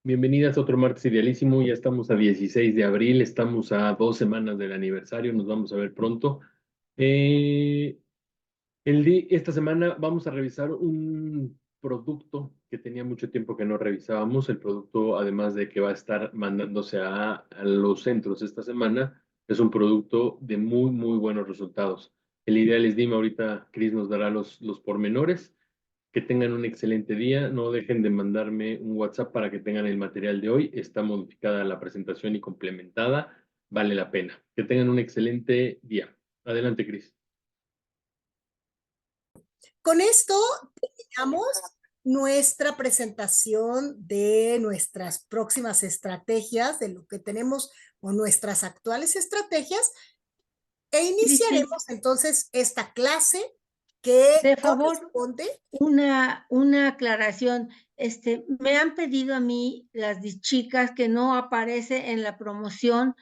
Bienvenidas a otro martes idealísimo. Ya estamos a 16 de abril, estamos a 2 semanas del aniversario, nos vamos a ver pronto. Eh, esta semana vamos a revisar un producto que tenía mucho tiempo que no revisábamos. El producto, además de que va a estar mandándose a los centros esta semana, es un producto de muy, muy buenos resultados. El Ideal Slim, ahorita Chris nos dará los pormenores. Que tengan un excelente día. No dejen de mandarme un WhatsApp para que tengan el material de hoy. Está modificada la presentación y complementada. Vale la pena. Que tengan un excelente día. Adelante, Cris. Con esto terminamos nuestra presentación de nuestras próximas estrategias, de lo que tenemos o nuestras actuales estrategias, e Cristi, iniciaremos entonces esta clase que de favor, corresponde. una aclaración. Me han pedido a mí chicas que no aparece en la promoción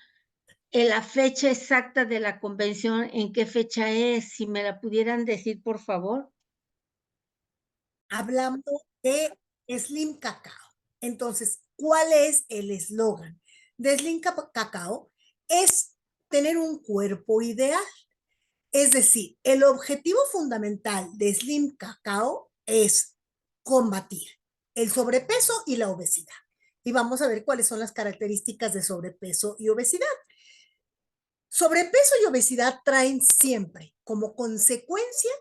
en la fecha exacta de la convención, en qué fecha es, si me la pudieran decir, por favor. Hablando de Slim Cacao. Entonces, ¿cuál es el eslogan de Slim Cacao? Es tener un cuerpo ideal. Es decir, el objetivo fundamental de Slim Cacao es combatir el sobrepeso y la obesidad. Y vamos a ver cuáles son las características de sobrepeso y obesidad. Sobrepeso y obesidad traen siempre como consecuencia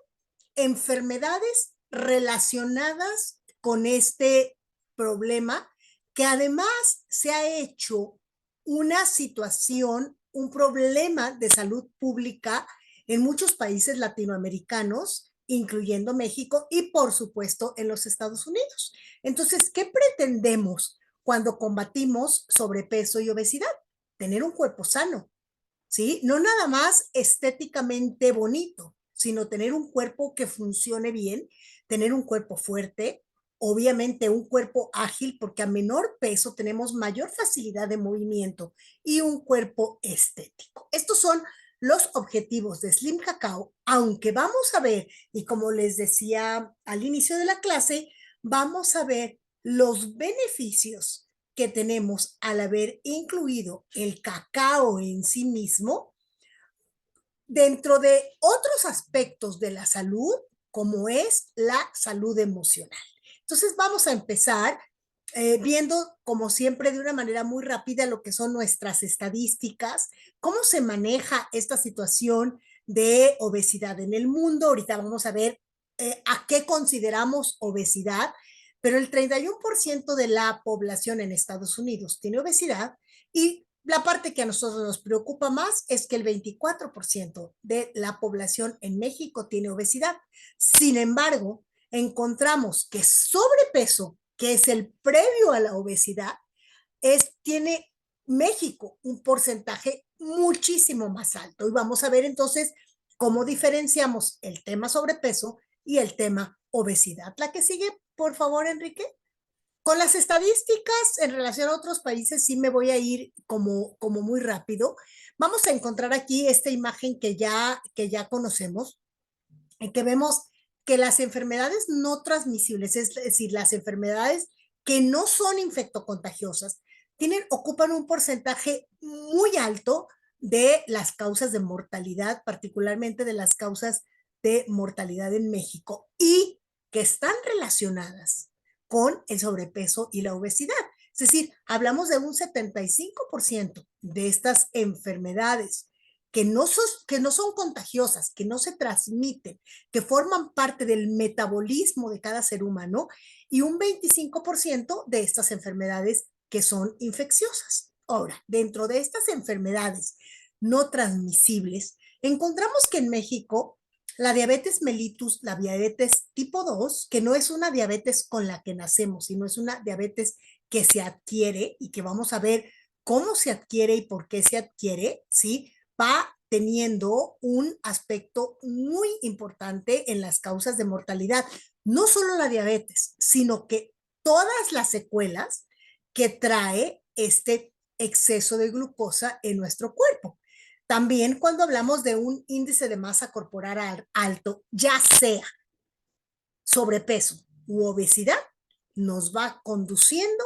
enfermedades relacionadas con este problema, que además se ha hecho una situación, un problema de salud pública en muchos países latinoamericanos, incluyendo México y por supuesto en los Estados Unidos. Entonces, ¿qué pretendemos cuando combatimos sobrepeso y obesidad? Tener un cuerpo sano, ¿sí? No nada más estéticamente bonito, sino tener un cuerpo que funcione bien, tener un cuerpo fuerte, obviamente un cuerpo ágil, porque a menor peso tenemos mayor facilidad de movimiento, y un cuerpo estético. Estos son los objetivos de Slim Cacao, aunque vamos a ver, y como les decía al inicio de la clase, vamos a ver los beneficios que tenemos al haber incluido el cacao en sí mismo dentro de otros aspectos de la salud, como es la salud emocional. Entonces vamos a empezar viendo, como siempre, de una manera muy rápida lo que son nuestras estadísticas, cómo se maneja esta situación de obesidad en el mundo. Ahorita vamos a ver a qué consideramos obesidad, pero el 31% de la población en Estados Unidos tiene obesidad, y la parte que a nosotros nos preocupa más es que el 24% de la población en México tiene obesidad. Sin embargo, encontramos que sobrepeso, que es el previo a la obesidad, tiene México un porcentaje muchísimo más alto. Y vamos a ver entonces cómo diferenciamos el tema sobrepeso y el tema obesidad. La que sigue, por favor, Enrique. Con las estadísticas en relación a otros países, sí me voy a ir como muy rápido. Vamos a encontrar aquí esta imagen que ya conocemos, en que vemos que las enfermedades no transmisibles, es decir, las enfermedades que no son infectocontagiosas, ocupan un porcentaje muy alto de las causas de mortalidad, particularmente de las causas de mortalidad en México, y que están relacionadas con el sobrepeso y la obesidad. Es decir, hablamos de un 75% de estas enfermedades que no son contagiosas, que no se transmiten, que forman parte del metabolismo de cada ser humano, y un 25% de estas enfermedades que son infecciosas. Ahora, dentro de estas enfermedades no transmisibles, encontramos que en México la diabetes mellitus, la diabetes tipo 2, que no es una diabetes con la que nacemos, sino es una diabetes que se adquiere, y que vamos a ver cómo se adquiere y por qué se adquiere, ¿sí? Va teniendo un aspecto muy importante en las causas de mortalidad. No solo la diabetes, sino que todas las secuelas que trae este exceso de glucosa en nuestro cuerpo. También cuando hablamos de un índice de masa corporal alto, ya sea sobrepeso u obesidad, nos va conduciendo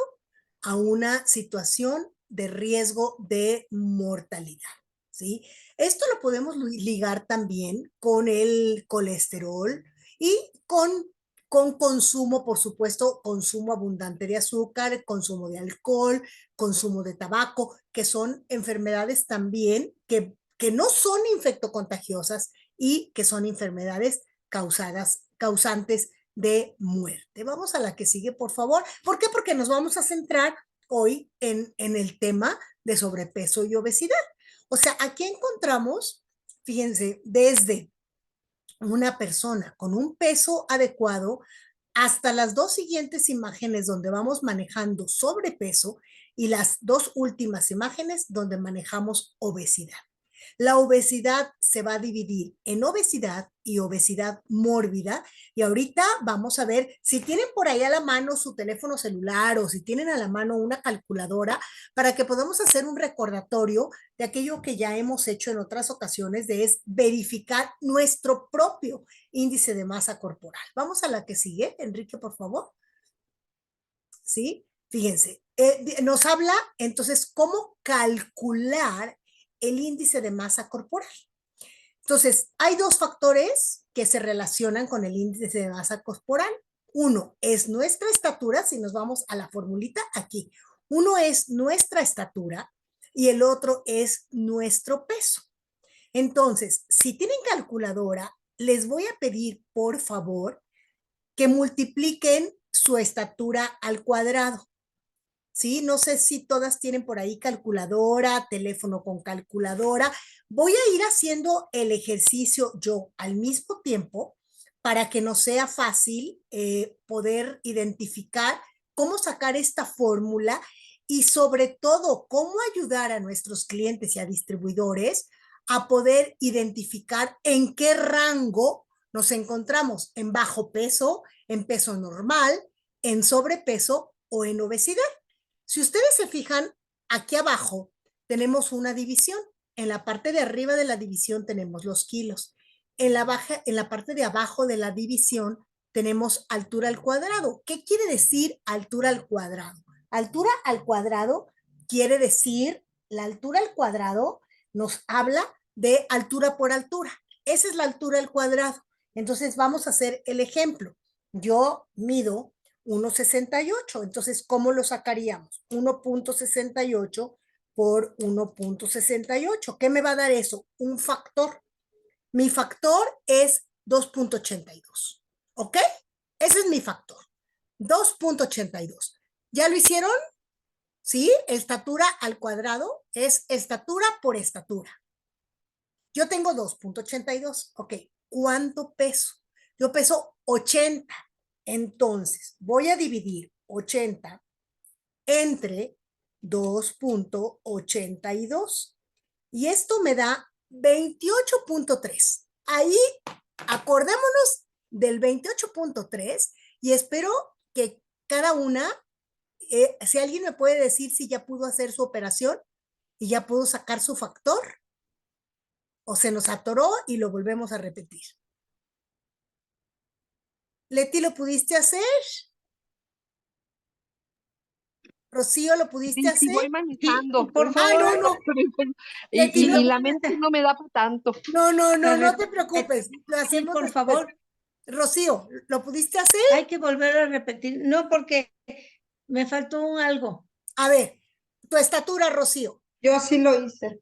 a una situación de riesgo de mortalidad, ¿sí? Esto lo podemos ligar también con el colesterol y con consumo, por supuesto, consumo abundante de azúcar, consumo de alcohol, consumo de tabaco, que son enfermedades también que no son infectocontagiosas y que son enfermedades causantes de muerte. Vamos a la que sigue, por favor. ¿Por qué? Porque nos vamos a centrar hoy en el tema de sobrepeso y obesidad. O sea, aquí encontramos, fíjense, desde una persona con un peso adecuado hasta las dos siguientes imágenes donde vamos manejando sobrepeso y las dos últimas imágenes donde manejamos obesidad. La obesidad se va a dividir en obesidad y obesidad mórbida. Y ahorita vamos a ver si tienen por ahí a la mano su teléfono celular o si tienen a la mano una calculadora para que podamos hacer un recordatorio de aquello que ya hemos hecho en otras ocasiones, de es verificar nuestro propio índice de masa corporal. Vamos a la que sigue, Enrique, por favor. ¿Sí? Fíjense, nos habla entonces cómo calcular el índice de masa corporal. Entonces, hay dos factores que se relacionan con el índice de masa corporal. Uno es nuestra estatura, si nos vamos a la formulita aquí. Uno es nuestra estatura y el otro es nuestro peso. Entonces, si tienen calculadora, les voy a pedir, por favor, que multipliquen su estatura al cuadrado. ¿Sí? No sé si todas tienen por ahí calculadora, teléfono con calculadora. Voy a ir haciendo el ejercicio yo al mismo tiempo para que nos sea fácil poder identificar cómo sacar esta fórmula y sobre todo cómo ayudar a nuestros clientes y a distribuidores a poder identificar en qué rango nos encontramos, en bajo peso, en peso normal, en sobrepeso o en obesidad. Si ustedes se fijan, aquí abajo tenemos una división. En la parte de arriba de la división tenemos los kilos. En la parte de abajo de la división tenemos altura al cuadrado. ¿Qué quiere decir altura al cuadrado? Altura al cuadrado quiere decir, la altura al cuadrado nos habla de altura por altura. Esa es la altura al cuadrado. Entonces vamos a hacer el ejemplo. Yo mido 1,68. Entonces, ¿cómo lo sacaríamos? 1,68 por 1,68. ¿Qué me va a dar eso? Un factor. Mi factor es 2,82. ¿Ok? Ese es mi factor. 2,82. ¿Ya lo hicieron? ¿Sí? Estatura al cuadrado es estatura por estatura. Yo tengo 2,82. Ok. ¿Cuánto peso? Yo peso 80. Entonces, voy a dividir 80 entre 2,82. Y esto me da 28,3. Ahí acordémonos del 28,3 y espero que cada una, si alguien me puede decir si ya pudo hacer su operación y ya pudo sacar su factor o se nos atoró y lo volvemos a repetir. Leti, ¿lo pudiste hacer? Rocío, ¿lo pudiste hacer? Sí, voy manejando. Sí, por favor. No. Y la mente no me da para tanto. No te preocupes. Lo hacemos sí, por después. favor. Rocío, ¿lo pudiste hacer? Hay que volver a repetir. No, porque me faltó algo. A ver, tu estatura, Rocío. Yo sí lo hice.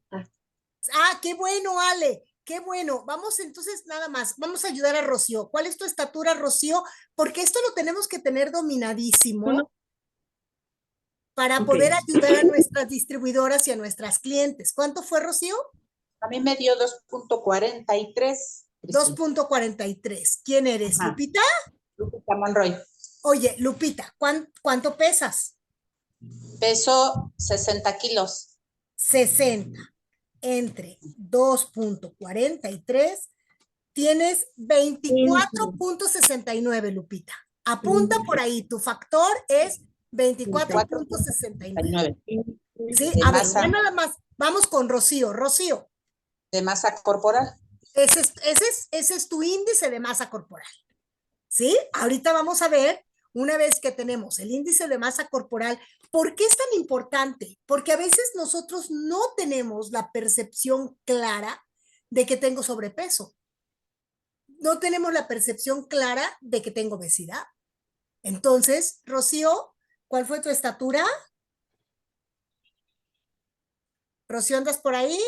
Qué bueno, Ale. Qué bueno. Vamos entonces nada más. Vamos a ayudar a Rocío. ¿Cuál es tu estatura, Rocío? Porque esto lo tenemos que tener dominadísimo para poder ayudar a nuestras distribuidoras y a nuestras clientes. ¿Cuánto fue, Rocío? A mí me dio 2,43. 2,43. ¿Quién eres, Ajá. Lupita? Lupita Monroy. Oye, Lupita, ¿cuánto pesas? Peso 60 kilos. 60 entre 2,43 tienes 24,69, Lupita. Apunta por ahí, tu factor es 24,69. Sí, a ver, ya nada más, vamos con Rocío. Rocío. De masa corporal. Ese es tu índice de masa corporal. ¿Sí? Ahorita vamos a ver una vez que tenemos el índice de masa corporal, ¿por qué es tan importante? Porque a veces nosotros no tenemos la percepción clara de que tengo sobrepeso. No tenemos la percepción clara de que tengo obesidad. Entonces, Rocío, ¿cuál fue tu estatura? Rocío, ¿andas por ahí?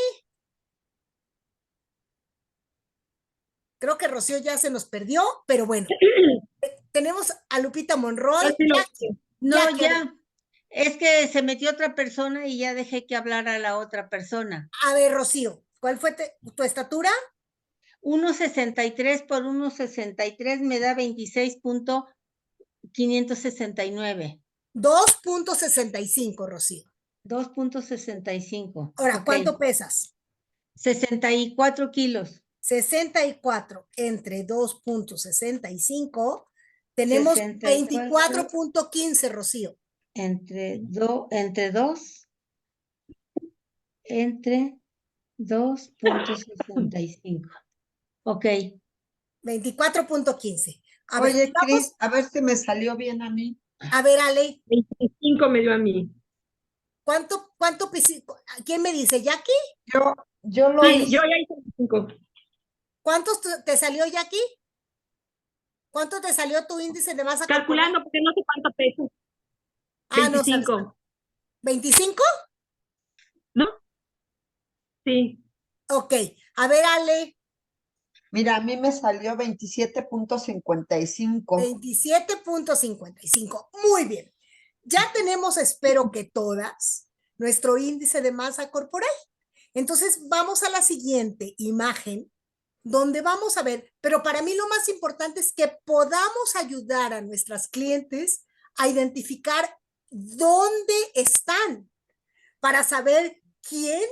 Creo que Rocío ya se nos perdió, pero bueno. Tenemos a Lupita Monroy. No, ya. Es que se metió otra persona y ya dejé que hablara la otra persona. A ver, Rocío, ¿cuál fue tu estatura? 1.63 por 1.63 me da 26.569. 2.65, Rocío. 2.65. Ahora, Ok. ¿cuánto pesas? 64 kilos. 64 entre 2.65, tenemos 64. 24.15, Rocío. Entre 2.65. Ok. 24.15. A ver, Oye, vamos. Cris, a ver si me salió bien a mí. A ver, Ale, 25 me dio a mí. ¿cuánto ¿quién me dice? ¿Jackie? Yo lo Sí, hice. yo ya hice 25. ¿Cuántos te salió, Jackie? ¿Cuánto te salió tu índice de masa Calculando, porque no sé cuánto peso. corporal? No 25. sabes. ¿25? ¿No? Sí. Ok. A ver, Ale, Mira, a mí me salió 27.55. 27.55. Muy bien. Ya tenemos, espero que todas, nuestro índice de masa corporal. Entonces, vamos a la siguiente imagen, donde vamos a ver, pero para mí lo más importante es que podamos ayudar a nuestras clientes a identificar dónde están para saber quién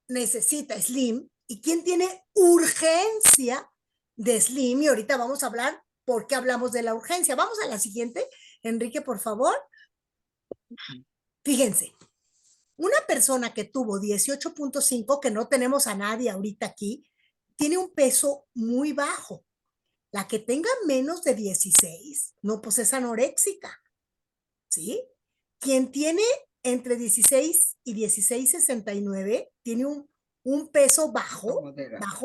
necesita Slim y quién tiene urgencia de Slim. Y ahorita vamos a hablar por qué hablamos de la urgencia. Vamos a la siguiente. Enrique, por favor. Fíjense, una persona que tuvo 18.5, que no tenemos a nadie ahorita aquí, tiene un peso muy bajo. La que tenga menos de 16, no, pues es anoréxica, ¿sí? Quien tiene entre 16 y 16.69 tiene un peso bajo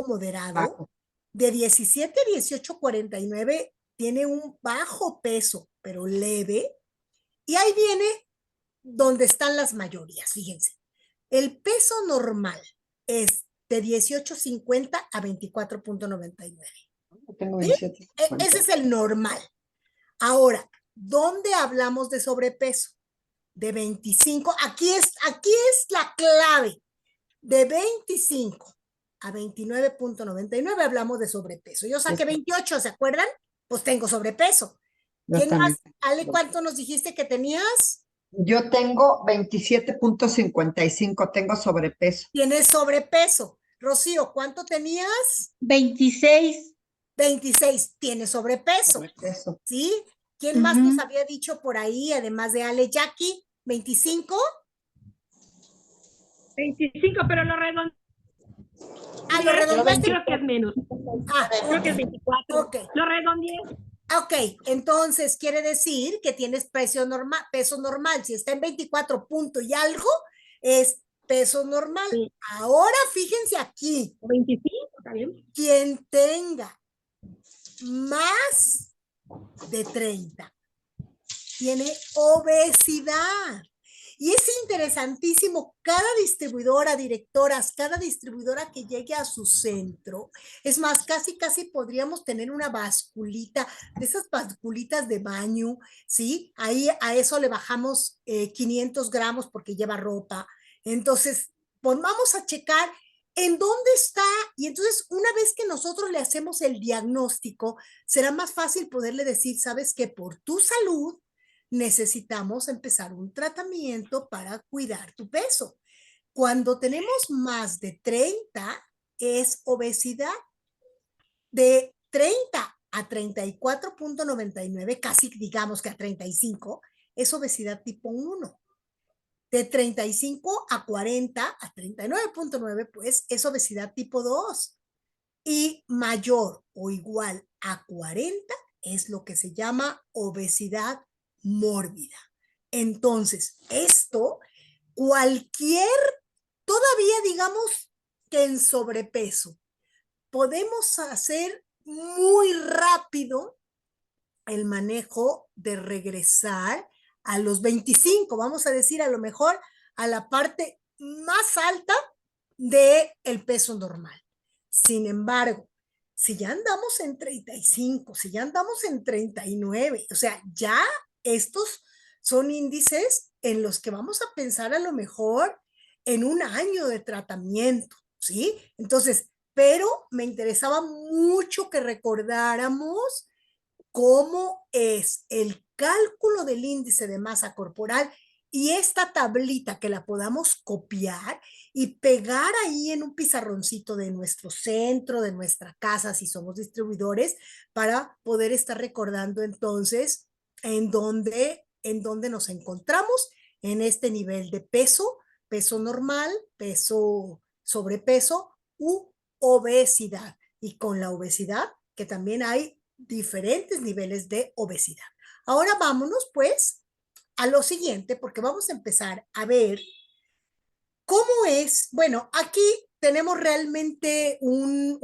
moderado. Bajo. De 17 a 18.49 tiene un bajo peso, pero leve. Y ahí viene donde están las mayorías, fíjense. El peso normal es de 18.50 a 24.99. Tengo ¿Sí? 27.50. Ese es el normal. Ahora, ¿dónde hablamos de sobrepeso? De 25, aquí es la clave. De 25 a 29.99 hablamos de sobrepeso. Yo saqué 28, ¿se acuerdan? Pues tengo sobrepeso. ¿Quién más? Ale, ¿cuánto nos dijiste que tenías? Yo tengo 27.55, tengo sobrepeso. Tienes sobrepeso. Rocío, ¿cuánto tenías? 26. 26. Tienes sobrepeso. ¿Sí? ¿Quién más nos había dicho por ahí, además de Ale? Jackie, 25. 25, pero lo redondeé. Ah, lo redondeaste. Creo que es menos. Creo que es 24. Ok. Lo redondeé. Ok, entonces quiere decir que tienes peso normal. Si está en 24 punto y algo, es peso normal. Sí. Ahora fíjense aquí. 25, está bien. Quien tenga más de 30 tiene obesidad. Y es interesantísimo, cada distribuidora, directoras, cada distribuidora que llegue a su centro, es más, casi podríamos tener una basculita, de esas basculitas de baño, ¿sí? Ahí a eso le bajamos 500 gramos porque lleva ropa. Entonces, pues vamos a checar en dónde está, y entonces una vez que nosotros le hacemos el diagnóstico, será más fácil poderle decir, sabes que por tu salud, necesitamos empezar un tratamiento para cuidar tu peso. Cuando tenemos más de 30, es obesidad. De 30 a 34.99, casi digamos que a 35, es obesidad tipo 1. De 35 a 40, a 39.9, pues es obesidad tipo 2. Y mayor o igual a 40 es lo que se llama obesidad mórbida. Entonces, esto, todavía digamos que en sobrepeso, podemos hacer muy rápido el manejo de regresar a los 25, vamos a decir a lo mejor a la parte más alta del peso normal. Sin embargo, si ya andamos en 35, si ya andamos en 39, o sea, ya estos son índices en los que vamos a pensar a lo mejor en un año de tratamiento, ¿sí? Entonces, pero me interesaba mucho que recordáramos cómo es el cálculo del índice de masa corporal y esta tablita que la podamos copiar y pegar ahí en un pizarroncito de nuestro centro, de nuestra casa, si somos distribuidores, para poder estar recordando entonces en dónde nos encontramos en este nivel de peso, peso normal, peso sobrepeso u obesidad. Y con la obesidad, que también hay diferentes niveles de obesidad. Ahora vámonos pues a lo siguiente, porque vamos a empezar a ver cómo es. Bueno, aquí tenemos realmente un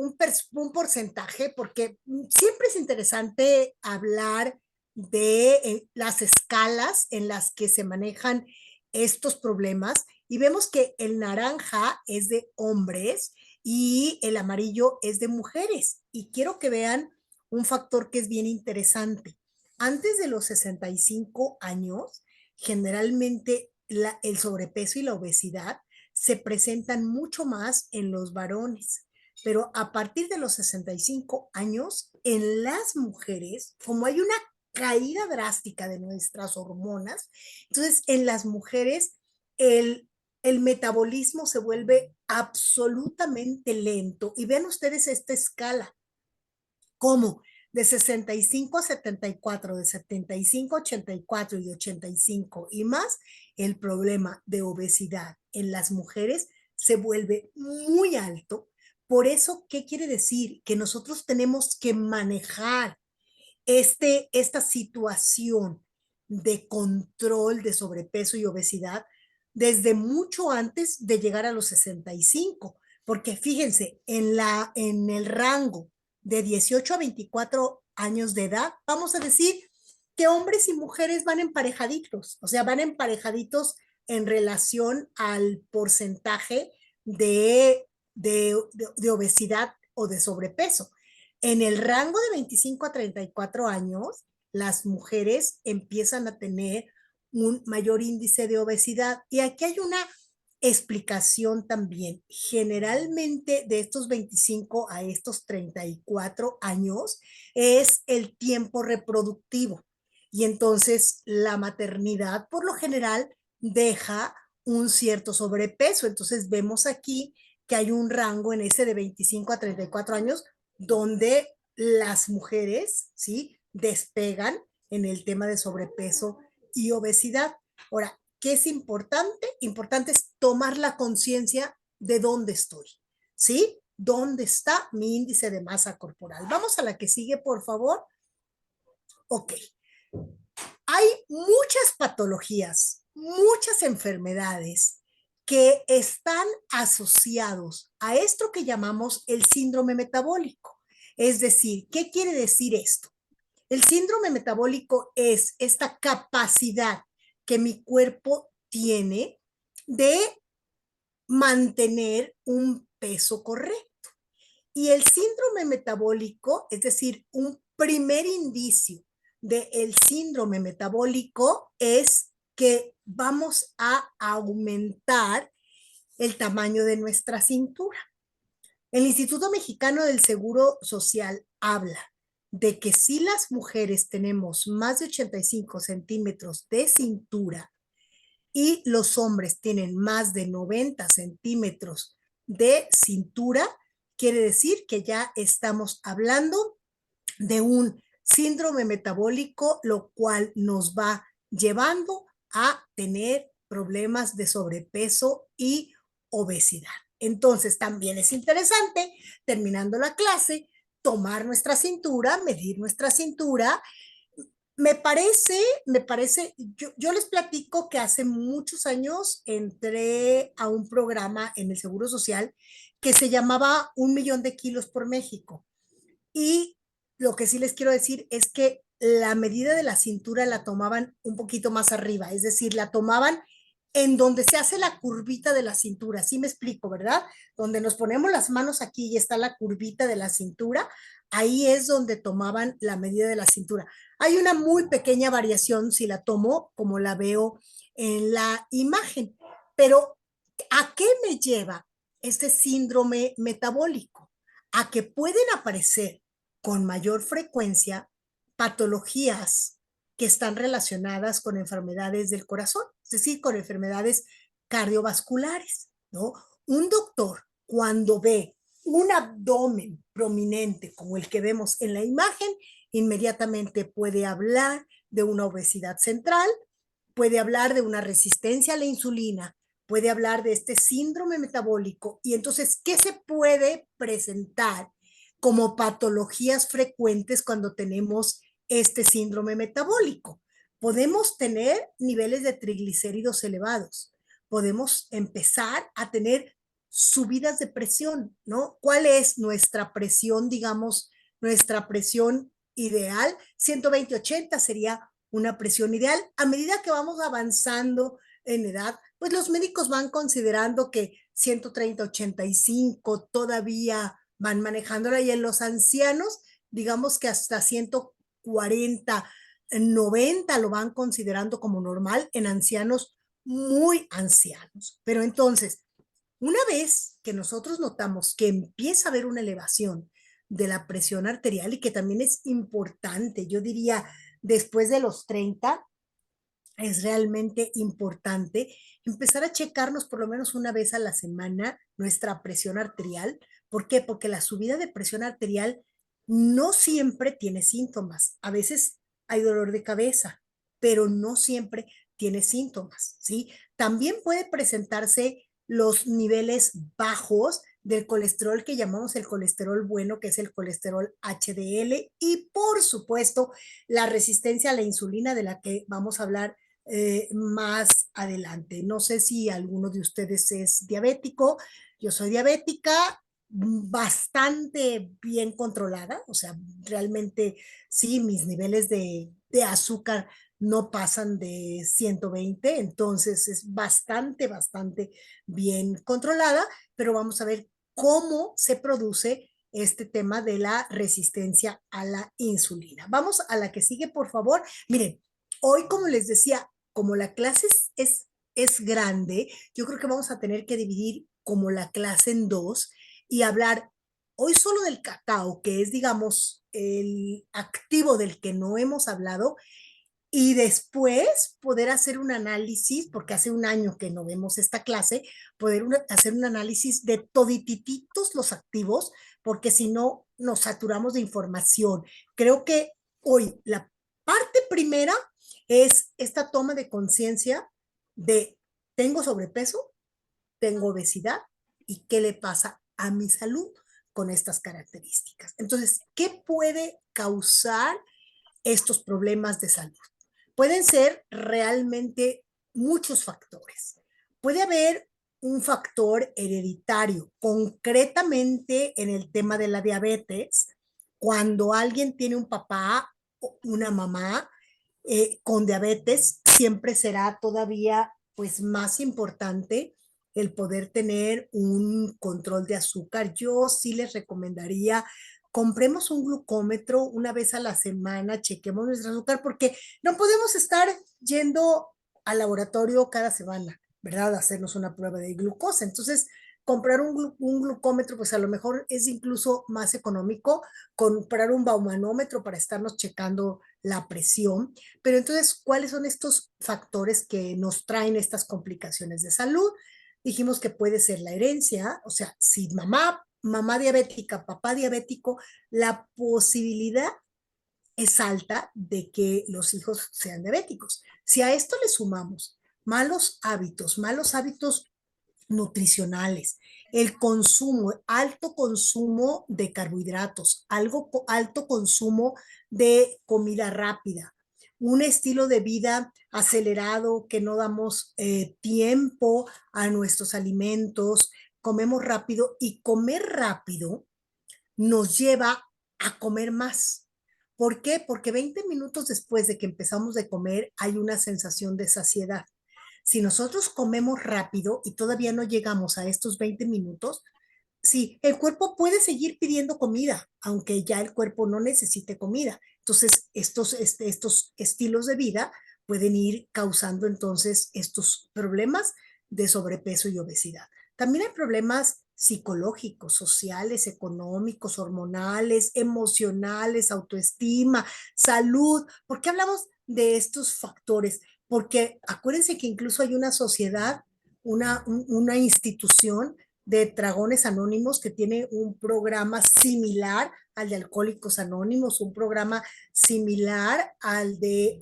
porcentaje, porque siempre es interesante hablar de las escalas en las que se manejan estos problemas, y vemos que el naranja es de hombres y el amarillo es de mujeres. Y quiero que vean un factor que es bien interesante. Antes de los 65 años, generalmente el sobrepeso y la obesidad se presentan mucho más en los varones, pero a partir de los 65 años, en las mujeres, como hay una caída drástica de nuestras hormonas, entonces en las mujeres el metabolismo se vuelve absolutamente lento. Y vean ustedes esta escala, como de 65 a 74, de 75 a 84 y de 85 y más, el problema de obesidad en las mujeres se vuelve muy alto. Por eso, ¿qué quiere decir? Que nosotros tenemos que manejar esta situación de control de sobrepeso y obesidad desde mucho antes de llegar a los 65, porque fíjense, en el rango de 18 a 24 años de edad, vamos a decir que hombres y mujeres van emparejaditos, o sea, van emparejaditos en relación al porcentaje de obesidad o de sobrepeso. En el rango de 25 a 34 años, las mujeres empiezan a tener un mayor índice de obesidad. Y aquí hay una explicación también. Generalmente de estos 25 a estos 34 años es el tiempo reproductivo. Y entonces la maternidad por lo general deja un cierto sobrepeso. Entonces vemos aquí que hay un rango en ese de 25 a 34 años donde las mujeres, ¿sí?, despegan en el tema de sobrepeso y obesidad. Ahora, ¿qué es importante? Importante es tomar la conciencia de dónde estoy, ¿sí? ¿Dónde está mi índice de masa corporal? Vamos a la que sigue, por favor. Ok. Hay muchas patologías, muchas enfermedades que están asociados a esto que llamamos el síndrome metabólico. Es decir, ¿qué quiere decir esto? El síndrome metabólico es esta capacidad que mi cuerpo tiene de mantener un peso correcto. Y el síndrome metabólico, es decir, un primer indicio del síndrome metabólico es que vamos a aumentar el tamaño de nuestra cintura. El Instituto Mexicano del Seguro Social habla de que si las mujeres tenemos más de 85 centímetros de cintura y los hombres tienen más de 90 centímetros de cintura, quiere decir que ya estamos hablando de un síndrome metabólico, lo cual nos va llevando a tener problemas de sobrepeso y obesidad. Entonces, también es interesante, terminando la clase, tomar nuestra cintura, medir nuestra cintura, Me parece, yo les platico que hace muchos años entré a un programa en el Seguro Social que se llamaba 1 millón de kilos por México. Y lo que sí les quiero decir es que la medida de la cintura la tomaban un poquito más arriba, es decir, la tomaban en donde se hace la curvita de la cintura, ¿sí me explico, verdad? Donde nos ponemos las manos aquí y está la curvita de la cintura, ahí es donde tomaban la medida de la cintura. Hay una muy pequeña variación si la tomo como la veo en la imagen, pero ¿a qué me lleva este síndrome metabólico? A que pueden aparecer con mayor frecuencia patologías que están relacionadas con enfermedades del corazón, es decir, con enfermedades cardiovasculares, ¿no? Un doctor, cuando ve un abdomen prominente como el que vemos en la imagen, inmediatamente puede hablar de una obesidad central, puede hablar de una resistencia a la insulina, puede hablar de este síndrome metabólico. Y entonces, ¿qué se puede presentar como patologías frecuentes cuando tenemos este síndrome metabólico? Podemos tener niveles de triglicéridos elevados, podemos empezar a tener subidas de presión, ¿no? ¿Cuál es nuestra presión, digamos, nuestra presión ideal? 120/80 sería una presión ideal. A medida que vamos avanzando en edad, pues los médicos van considerando que 130/85 todavía van manejándola, y en los ancianos, digamos que hasta 140/90 lo van considerando como normal en ancianos muy ancianos. Pero entonces, una vez que nosotros notamos que empieza a haber una elevación de la presión arterial, y que también es importante, yo diría, después de los 30, es realmente importante empezar a checarnos por lo menos una vez a la semana nuestra presión arterial. ¿Por qué? Porque la subida de presión arterial no siempre tiene síntomas. A veces hay dolor de cabeza, pero no siempre tiene síntomas, ¿sí? También puede presentarse los niveles bajos del colesterol que llamamos el colesterol bueno, que es el colesterol HDL, y por supuesto la resistencia a la insulina, de la que vamos a hablar más adelante. No sé si alguno de ustedes es diabético. Yo soy diabética, bastante bien controlada, o sea, realmente sí, mis niveles de azúcar no pasan de 120, entonces es bastante bien controlada, pero vamos a ver cómo se produce este tema de la resistencia a la insulina. Vamos a la que sigue, por favor. Miren, hoy, como les decía, como la clase es grande, yo creo que vamos a tener que dividir como la clase en dos y hablar hoy solo del cacao, que es, digamos, el activo del que no hemos hablado, y después poder hacer un análisis, porque hace un año que no vemos esta clase, hacer un análisis de toditititos los activos, porque si no nos saturamos de información. Creo que hoy la parte primera es esta toma de conciencia de: tengo sobrepeso, tengo obesidad, y qué le pasa a mi salud con estas características. Entonces, ¿qué puede causar estos problemas de salud? Pueden ser realmente muchos factores. Puede haber un factor hereditario, concretamente en el tema de la diabetes. Cuando alguien tiene un papá o una mamá con diabetes, siempre será todavía pues más importante el poder tener un control de azúcar. Yo sí les recomendaría: compremos un glucómetro una vez a la semana, chequemos nuestro azúcar, porque no podemos estar yendo al laboratorio cada semana, ¿verdad? A hacernos una prueba de glucosa. Entonces, comprar un glucómetro, pues a lo mejor es incluso más económico comprar un baumanómetro para estarnos checando la presión. Pero entonces, ¿cuáles son estos factores que nos traen estas complicaciones de salud? Dijimos que puede ser la herencia, o sea, si mamá diabética, papá diabético, la posibilidad es alta de que los hijos sean diabéticos. Si a esto le sumamos malos hábitos nutricionales, el consumo, alto consumo de carbohidratos, alto consumo de comida rápida, un estilo de vida acelerado, que no damos tiempo a nuestros alimentos, comemos rápido, y comer rápido nos lleva a comer más. ¿Por qué? Porque 20 minutos después de que empezamos de comer hay una sensación de saciedad. Si nosotros comemos rápido y todavía no llegamos a estos 20 minutos, sí, el cuerpo puede seguir pidiendo comida, aunque ya el cuerpo no necesite comida. Entonces, estos estilos de vida pueden ir causando entonces estos problemas de sobrepeso y obesidad. También hay problemas psicológicos, sociales, económicos, hormonales, emocionales, autoestima, salud. ¿Por qué hablamos de estos factores? Porque acuérdense que incluso hay una sociedad, una institución de Dragones Anónimos que tiene un programa similar al de Alcohólicos Anónimos, un programa similar al de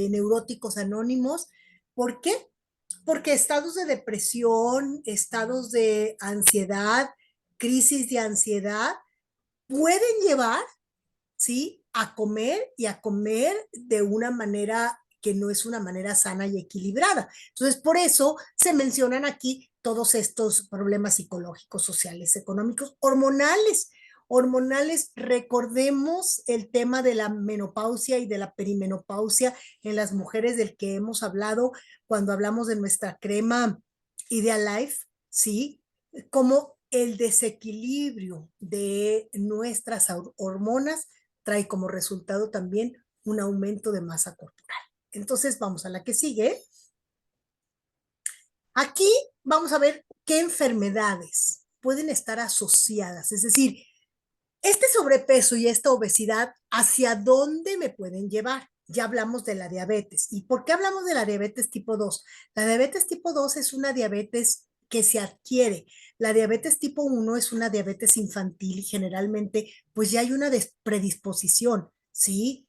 Neuróticos Anónimos. ¿Por qué? Porque estados de depresión, estados de ansiedad, crisis de ansiedad, pueden llevar, ¿sí?, a comer, y a comer de una manera que no es una manera sana y equilibrada. Entonces, por eso se mencionan aquí todos estos problemas psicológicos, sociales, económicos, hormonales. Hormonales, recordemos el tema de la menopausia y de la perimenopausia en las mujeres, del que hemos hablado cuando hablamos de nuestra crema Ideal Life, ¿sí? Como el desequilibrio de nuestras hormonas trae como resultado también un aumento de masa corporal. Entonces, vamos a la que sigue. Aquí vamos a ver qué enfermedades pueden estar asociadas, es decir, este sobrepeso y esta obesidad, ¿hacia dónde me pueden llevar? Ya hablamos de la diabetes. ¿Y por qué hablamos de la diabetes tipo 2? La diabetes tipo 2 es una diabetes que se adquiere. La diabetes tipo 1 es una diabetes infantil y generalmente pues ya hay una predisposición, ¿sí?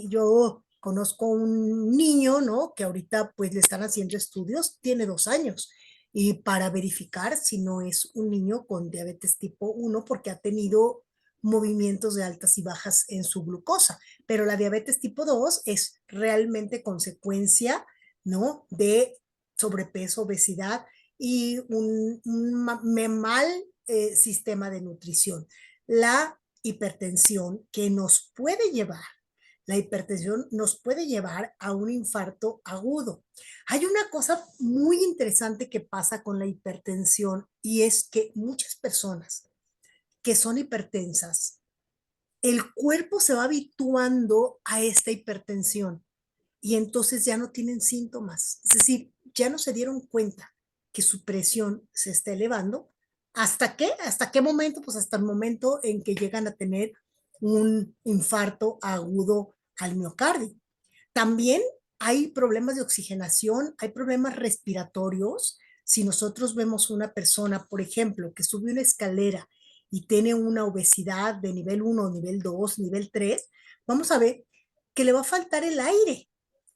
Yo conozco un niño, ¿no?, que ahorita pues le están haciendo estudios, tiene 2 años, y para verificar si no es un niño con diabetes tipo 1 porque ha tenido movimientos de altas y bajas en su glucosa. Pero la diabetes tipo 2 es realmente consecuencia, ¿no?, de sobrepeso, obesidad y un mal sistema de nutrición. La hipertensión que nos puede llevar, la hipertensión nos puede llevar a un infarto agudo. Hay una cosa muy interesante que pasa con la hipertensión, y es que muchas personas que son hipertensas, el cuerpo se va habituando a esta hipertensión y entonces ya no tienen síntomas. Es decir, ya no se dieron cuenta que su presión se está elevando. ¿Hasta qué? ¿Hasta qué momento? Pues hasta el momento en que llegan a tener un infarto agudo al miocardio. También hay problemas de oxigenación, hay problemas respiratorios. Si nosotros vemos una persona, por ejemplo, que sube una escalera y tiene una obesidad de nivel 1, nivel 2, nivel 3, vamos a ver que le va a faltar el aire.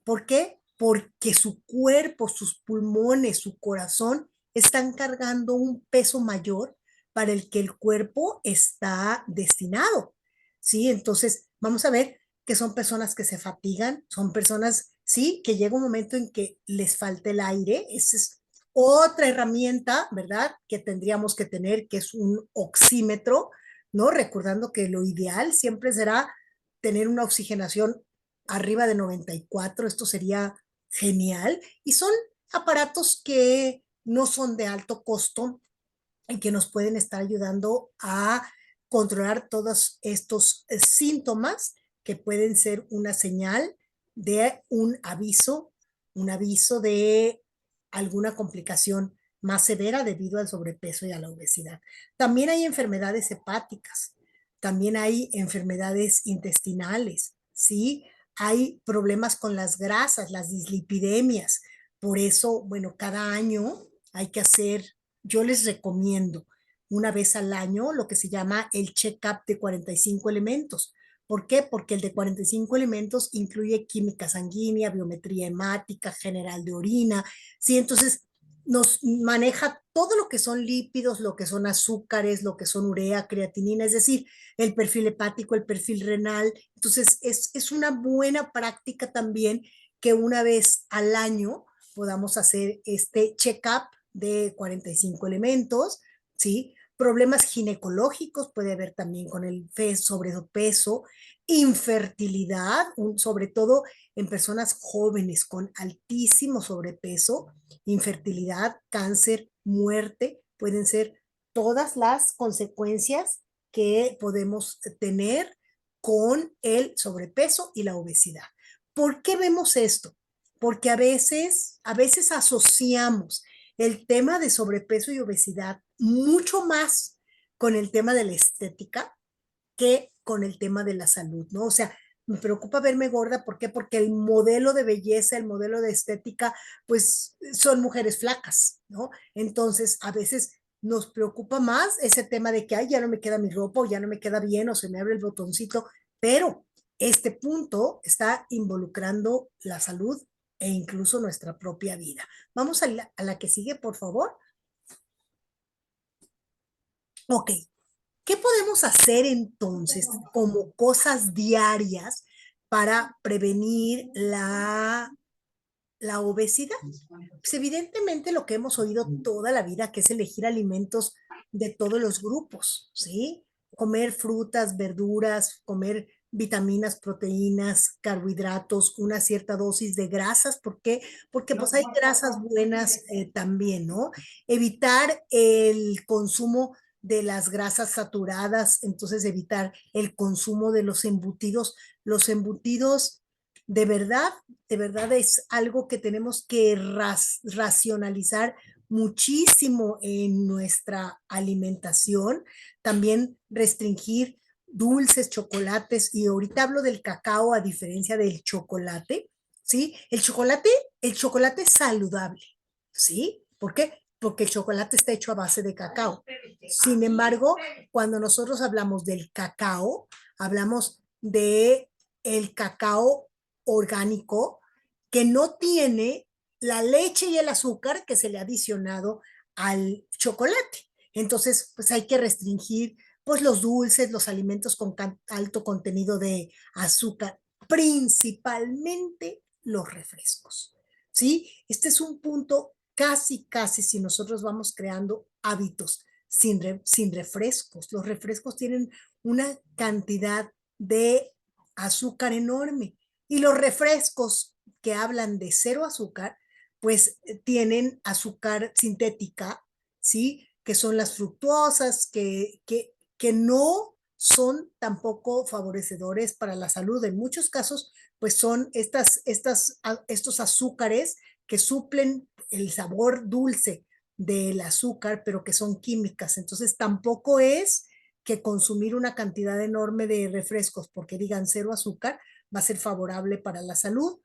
¿Por qué? Porque su cuerpo, sus pulmones, su corazón están cargando un peso mayor para el que el cuerpo está destinado, ¿sí? Entonces, vamos a ver que son personas que se fatigan, son personas, sí, que llega un momento en que les falta el aire. Esa es otra herramienta, ¿verdad?, que tendríamos que tener, que es un oxímetro, ¿no? Recordando que lo ideal siempre será tener una oxigenación arriba de 94, esto sería genial, y son aparatos que no son de alto costo y que nos pueden estar ayudando a controlar todos estos síntomas que pueden ser una señal de un aviso de alguna complicación más severa debido al sobrepeso y a la obesidad. También hay enfermedades hepáticas, también hay enfermedades intestinales, ¿sí? Hay problemas con las grasas, las dislipidemias. Por eso, bueno, cada año hay que hacer, yo les recomiendo una vez al año lo que se llama el check-up de 45 elementos. ¿Por qué? Porque el de 45 elementos incluye química sanguínea, biometría hemática, general de orina, ¿sí? Entonces, nos maneja todo lo que son lípidos, lo que son azúcares, lo que son urea, creatinina, es decir, el perfil hepático, el perfil renal. Entonces, es una buena práctica también que una vez al año podamos hacer este check-up de 45 elementos, ¿sí? Problemas ginecológicos puede haber también con el sobrepeso, infertilidad, sobre todo en personas jóvenes con altísimo sobrepeso, infertilidad, cáncer, muerte, pueden ser todas las consecuencias que podemos tener con el sobrepeso y la obesidad. ¿Por qué vemos esto? Porque a veces asociamos el tema de sobrepeso y obesidad mucho más con el tema de la estética que con el tema de la salud, ¿no? O sea, me preocupa verme gorda, ¿por qué? Porque el modelo de belleza, el modelo de estética, pues son mujeres flacas, ¿no? Entonces, a veces nos preocupa más ese tema de que, ay, ya no me queda mi ropa, o ya no me queda bien, o se me abre el botoncito, pero este punto está involucrando la salud e incluso nuestra propia vida. Vamos a la que sigue, por favor. Ok, ¿qué podemos hacer entonces como cosas diarias para prevenir la obesidad? Pues evidentemente lo que hemos oído toda la vida, que es elegir alimentos de todos los grupos, ¿sí? Comer frutas, verduras, comer vitaminas, proteínas, carbohidratos, una cierta dosis de grasas. ¿Por qué? Porque pues hay grasas buenas también, ¿no? Evitar el consumo de las grasas saturadas, entonces evitar el consumo de los embutidos. Los embutidos de verdad es algo que tenemos que racionalizar muchísimo en nuestra alimentación. También restringir dulces, chocolates, y ahorita hablo del cacao a diferencia del chocolate, ¿sí? El chocolate es saludable, ¿sí? ¿Por qué? Porque el chocolate está hecho a base de cacao. Sin embargo, cuando nosotros hablamos del cacao, hablamos de el cacao orgánico que no tiene la leche y el azúcar que se le ha adicionado al chocolate. Entonces, pues hay que restringir pues los dulces, los alimentos con alto contenido de azúcar, principalmente los refrescos. ¿Sí? Este es un punto casi, si nosotros vamos creando hábitos sin refrescos. Los refrescos tienen una cantidad de azúcar enorme. Y los refrescos que hablan de cero azúcar, pues tienen azúcar sintética, ¿sí? Que son las fructuosas, que no son tampoco favorecedores para la salud. En muchos casos, pues son estos azúcares que suplen el sabor dulce del azúcar, pero que son químicas. Entonces, tampoco es que consumir una cantidad enorme de refrescos porque digan cero azúcar va a ser favorable para la salud.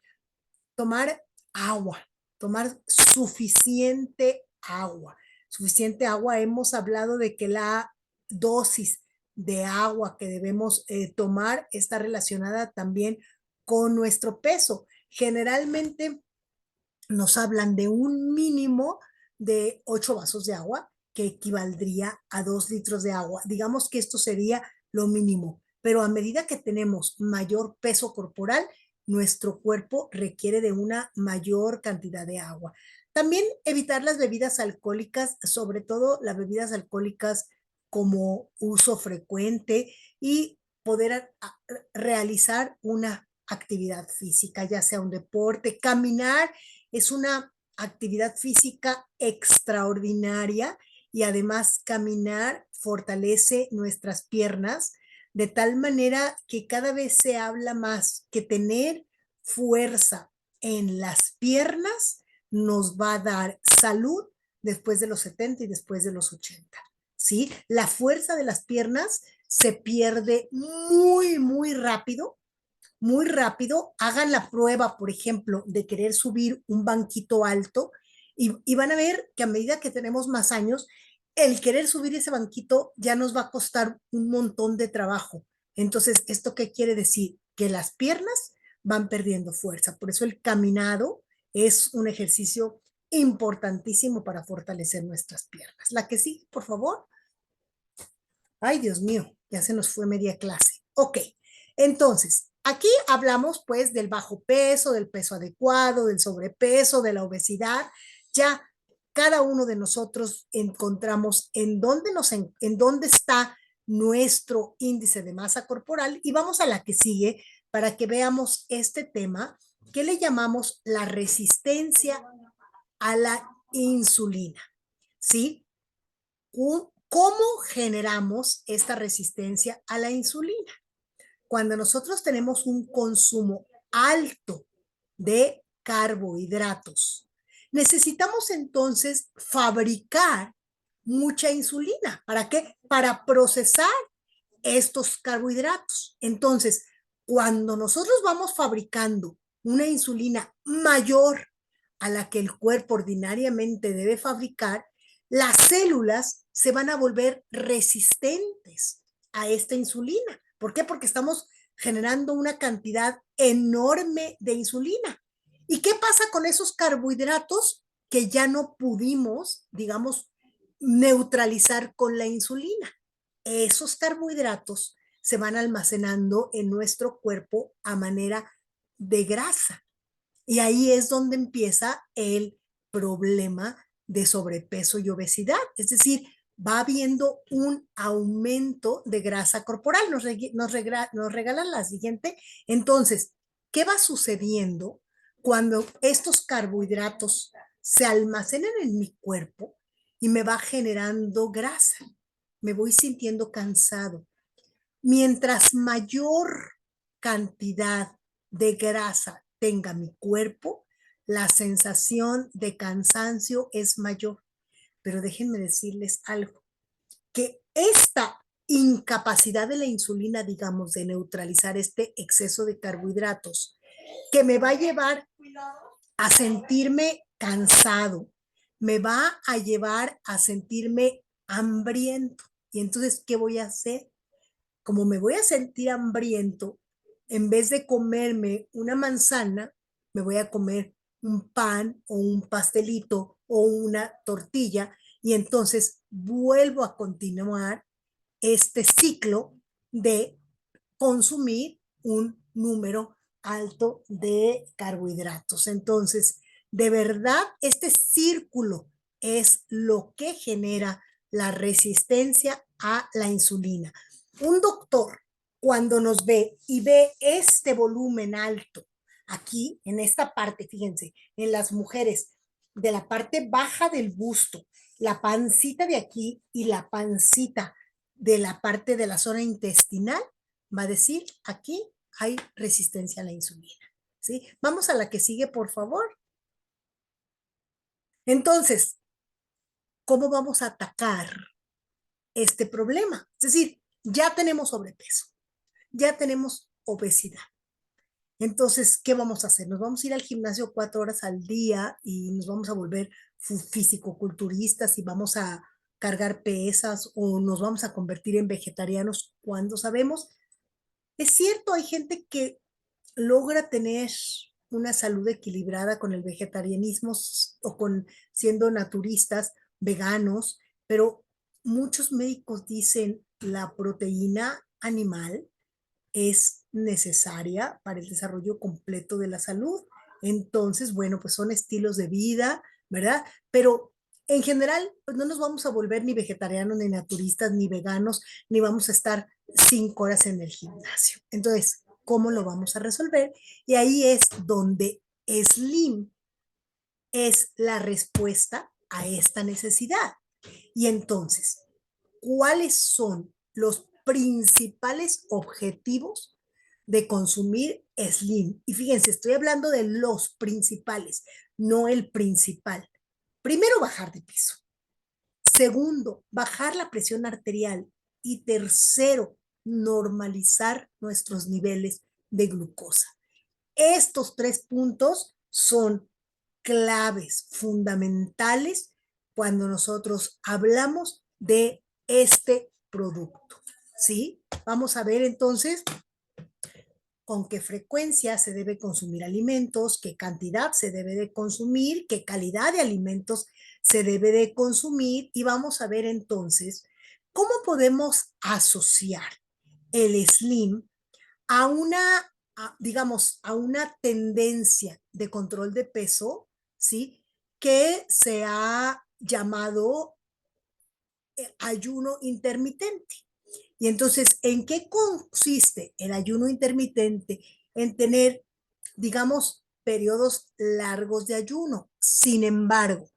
Tomar agua, tomar suficiente agua. Suficiente agua, hemos hablado de que la dosis de agua que debemos tomar está relacionada también con nuestro peso. Generalmente nos hablan de un mínimo de 8 vasos de agua, que equivaldría a 2 litros de agua. Digamos que esto sería lo mínimo, pero a medida que tenemos mayor peso corporal, nuestro cuerpo requiere de una mayor cantidad de agua. También evitar las bebidas alcohólicas, sobre todo las bebidas alcohólicas como uso frecuente, y poder realizar una actividad física, ya sea un deporte, caminar es una actividad física extraordinaria, y además caminar fortalece nuestras piernas de tal manera que cada vez se habla más que tener fuerza en las piernas nos va a dar salud después de los 70 y después de los 80. ¿Sí? La fuerza de las piernas se pierde muy rápido, muy rápido. Hagan la prueba, por ejemplo, de querer subir un banquito alto, y van a ver que a medida que tenemos más años, el querer subir ese banquito ya nos va a costar un montón de trabajo. Entonces, ¿esto qué quiere decir? Que las piernas van perdiendo fuerza. Por eso el caminado es un ejercicio importantísimo para fortalecer nuestras piernas. La que sigue, por favor. Ay, Dios mío, ya se nos fue media clase. Ok, entonces, aquí hablamos pues del bajo peso, del peso adecuado, del sobrepeso, de la obesidad. Ya cada uno de nosotros encontramos en dónde está nuestro índice de masa corporal y vamos a la que sigue para que veamos este tema que le llamamos la resistencia a la insulina, ¿sí? ¿Cómo generamos esta resistencia a la insulina? Cuando nosotros tenemos un consumo alto de carbohidratos, necesitamos entonces fabricar mucha insulina. ¿Para qué? Para procesar estos carbohidratos. Entonces, cuando nosotros vamos fabricando una insulina mayor a la que el cuerpo ordinariamente debe fabricar, las células se van a volver resistentes a esta insulina. ¿Por qué? Porque estamos generando una cantidad enorme de insulina. ¿Y qué pasa con esos carbohidratos que ya no pudimos, digamos, neutralizar con la insulina? Esos carbohidratos se van almacenando en nuestro cuerpo a manera de grasa. Y ahí es donde empieza el problema de sobrepeso y obesidad. Es decir, va habiendo un aumento de grasa corporal. Nos regalan la siguiente. Entonces, ¿qué va sucediendo cuando estos carbohidratos se almacenan en mi cuerpo y me va generando grasa? Me voy sintiendo cansado. Mientras mayor cantidad de grasa tenga mi cuerpo, la sensación de cansancio es mayor. Pero déjenme decirles algo, que esta incapacidad de la insulina, digamos, de neutralizar este exceso de carbohidratos, que me va a llevar a sentirme cansado, me va a llevar a sentirme hambriento. Y entonces, ¿qué voy a hacer? Como me voy a sentir hambriento, en vez de comerme una manzana, me voy a comer un pan o un pastelito o una tortilla y entonces vuelvo a continuar este ciclo de consumir un número alto de carbohidratos. Entonces, de verdad, este círculo es lo que genera la resistencia a la insulina. Un doctor, cuando nos ve y ve este volumen alto, aquí en esta parte, fíjense, en las mujeres, de la parte baja del busto, la pancita de aquí y la pancita de la parte de la zona intestinal, va a decir, aquí hay resistencia a la insulina. ¿Sí? Vamos a la que sigue, por favor. Entonces, ¿cómo vamos a atacar este problema? Es decir, ya tenemos sobrepeso, ya tenemos obesidad. Entonces, ¿qué vamos a hacer? Nos vamos a ir al gimnasio 4 horas al día y nos vamos a volver fisicoculturistas y vamos a cargar pesas o nos vamos a convertir en vegetarianos cuando sabemos. Es cierto, hay gente que logra tener una salud equilibrada con el vegetarianismo o con siendo naturistas, veganos, pero muchos médicos dicen la proteína animal es necesaria para el desarrollo completo de la salud. Entonces, bueno, pues son estilos de vida, ¿verdad? Pero en general, pues no nos vamos a volver ni vegetarianos, ni naturistas, ni veganos, ni vamos a estar 5 horas en el gimnasio. Entonces, ¿cómo lo vamos a resolver? Y ahí es donde Slim es la respuesta a esta necesidad. Y entonces, ¿cuáles son los principales objetivos de consumir Slim? Y fíjense, estoy hablando de los principales, no el principal. Primero, bajar de peso. Segundo, bajar la presión arterial. Y tercero, normalizar nuestros niveles de glucosa. Estos 3 puntos son claves, fundamentales, cuando nosotros hablamos de este producto, ¿sí? Vamos a ver entonces con qué frecuencia se debe consumir alimentos, qué cantidad se debe de consumir, qué calidad de alimentos se debe de consumir, y vamos a ver entonces cómo podemos asociar el SLIM a una, digamos, a una tendencia de control de peso, ¿sí? Que se ha llamado ayuno intermitente. Y entonces, ¿en qué consiste el ayuno intermitente? En tener, digamos, periodos largos de ayuno. Sin embargo,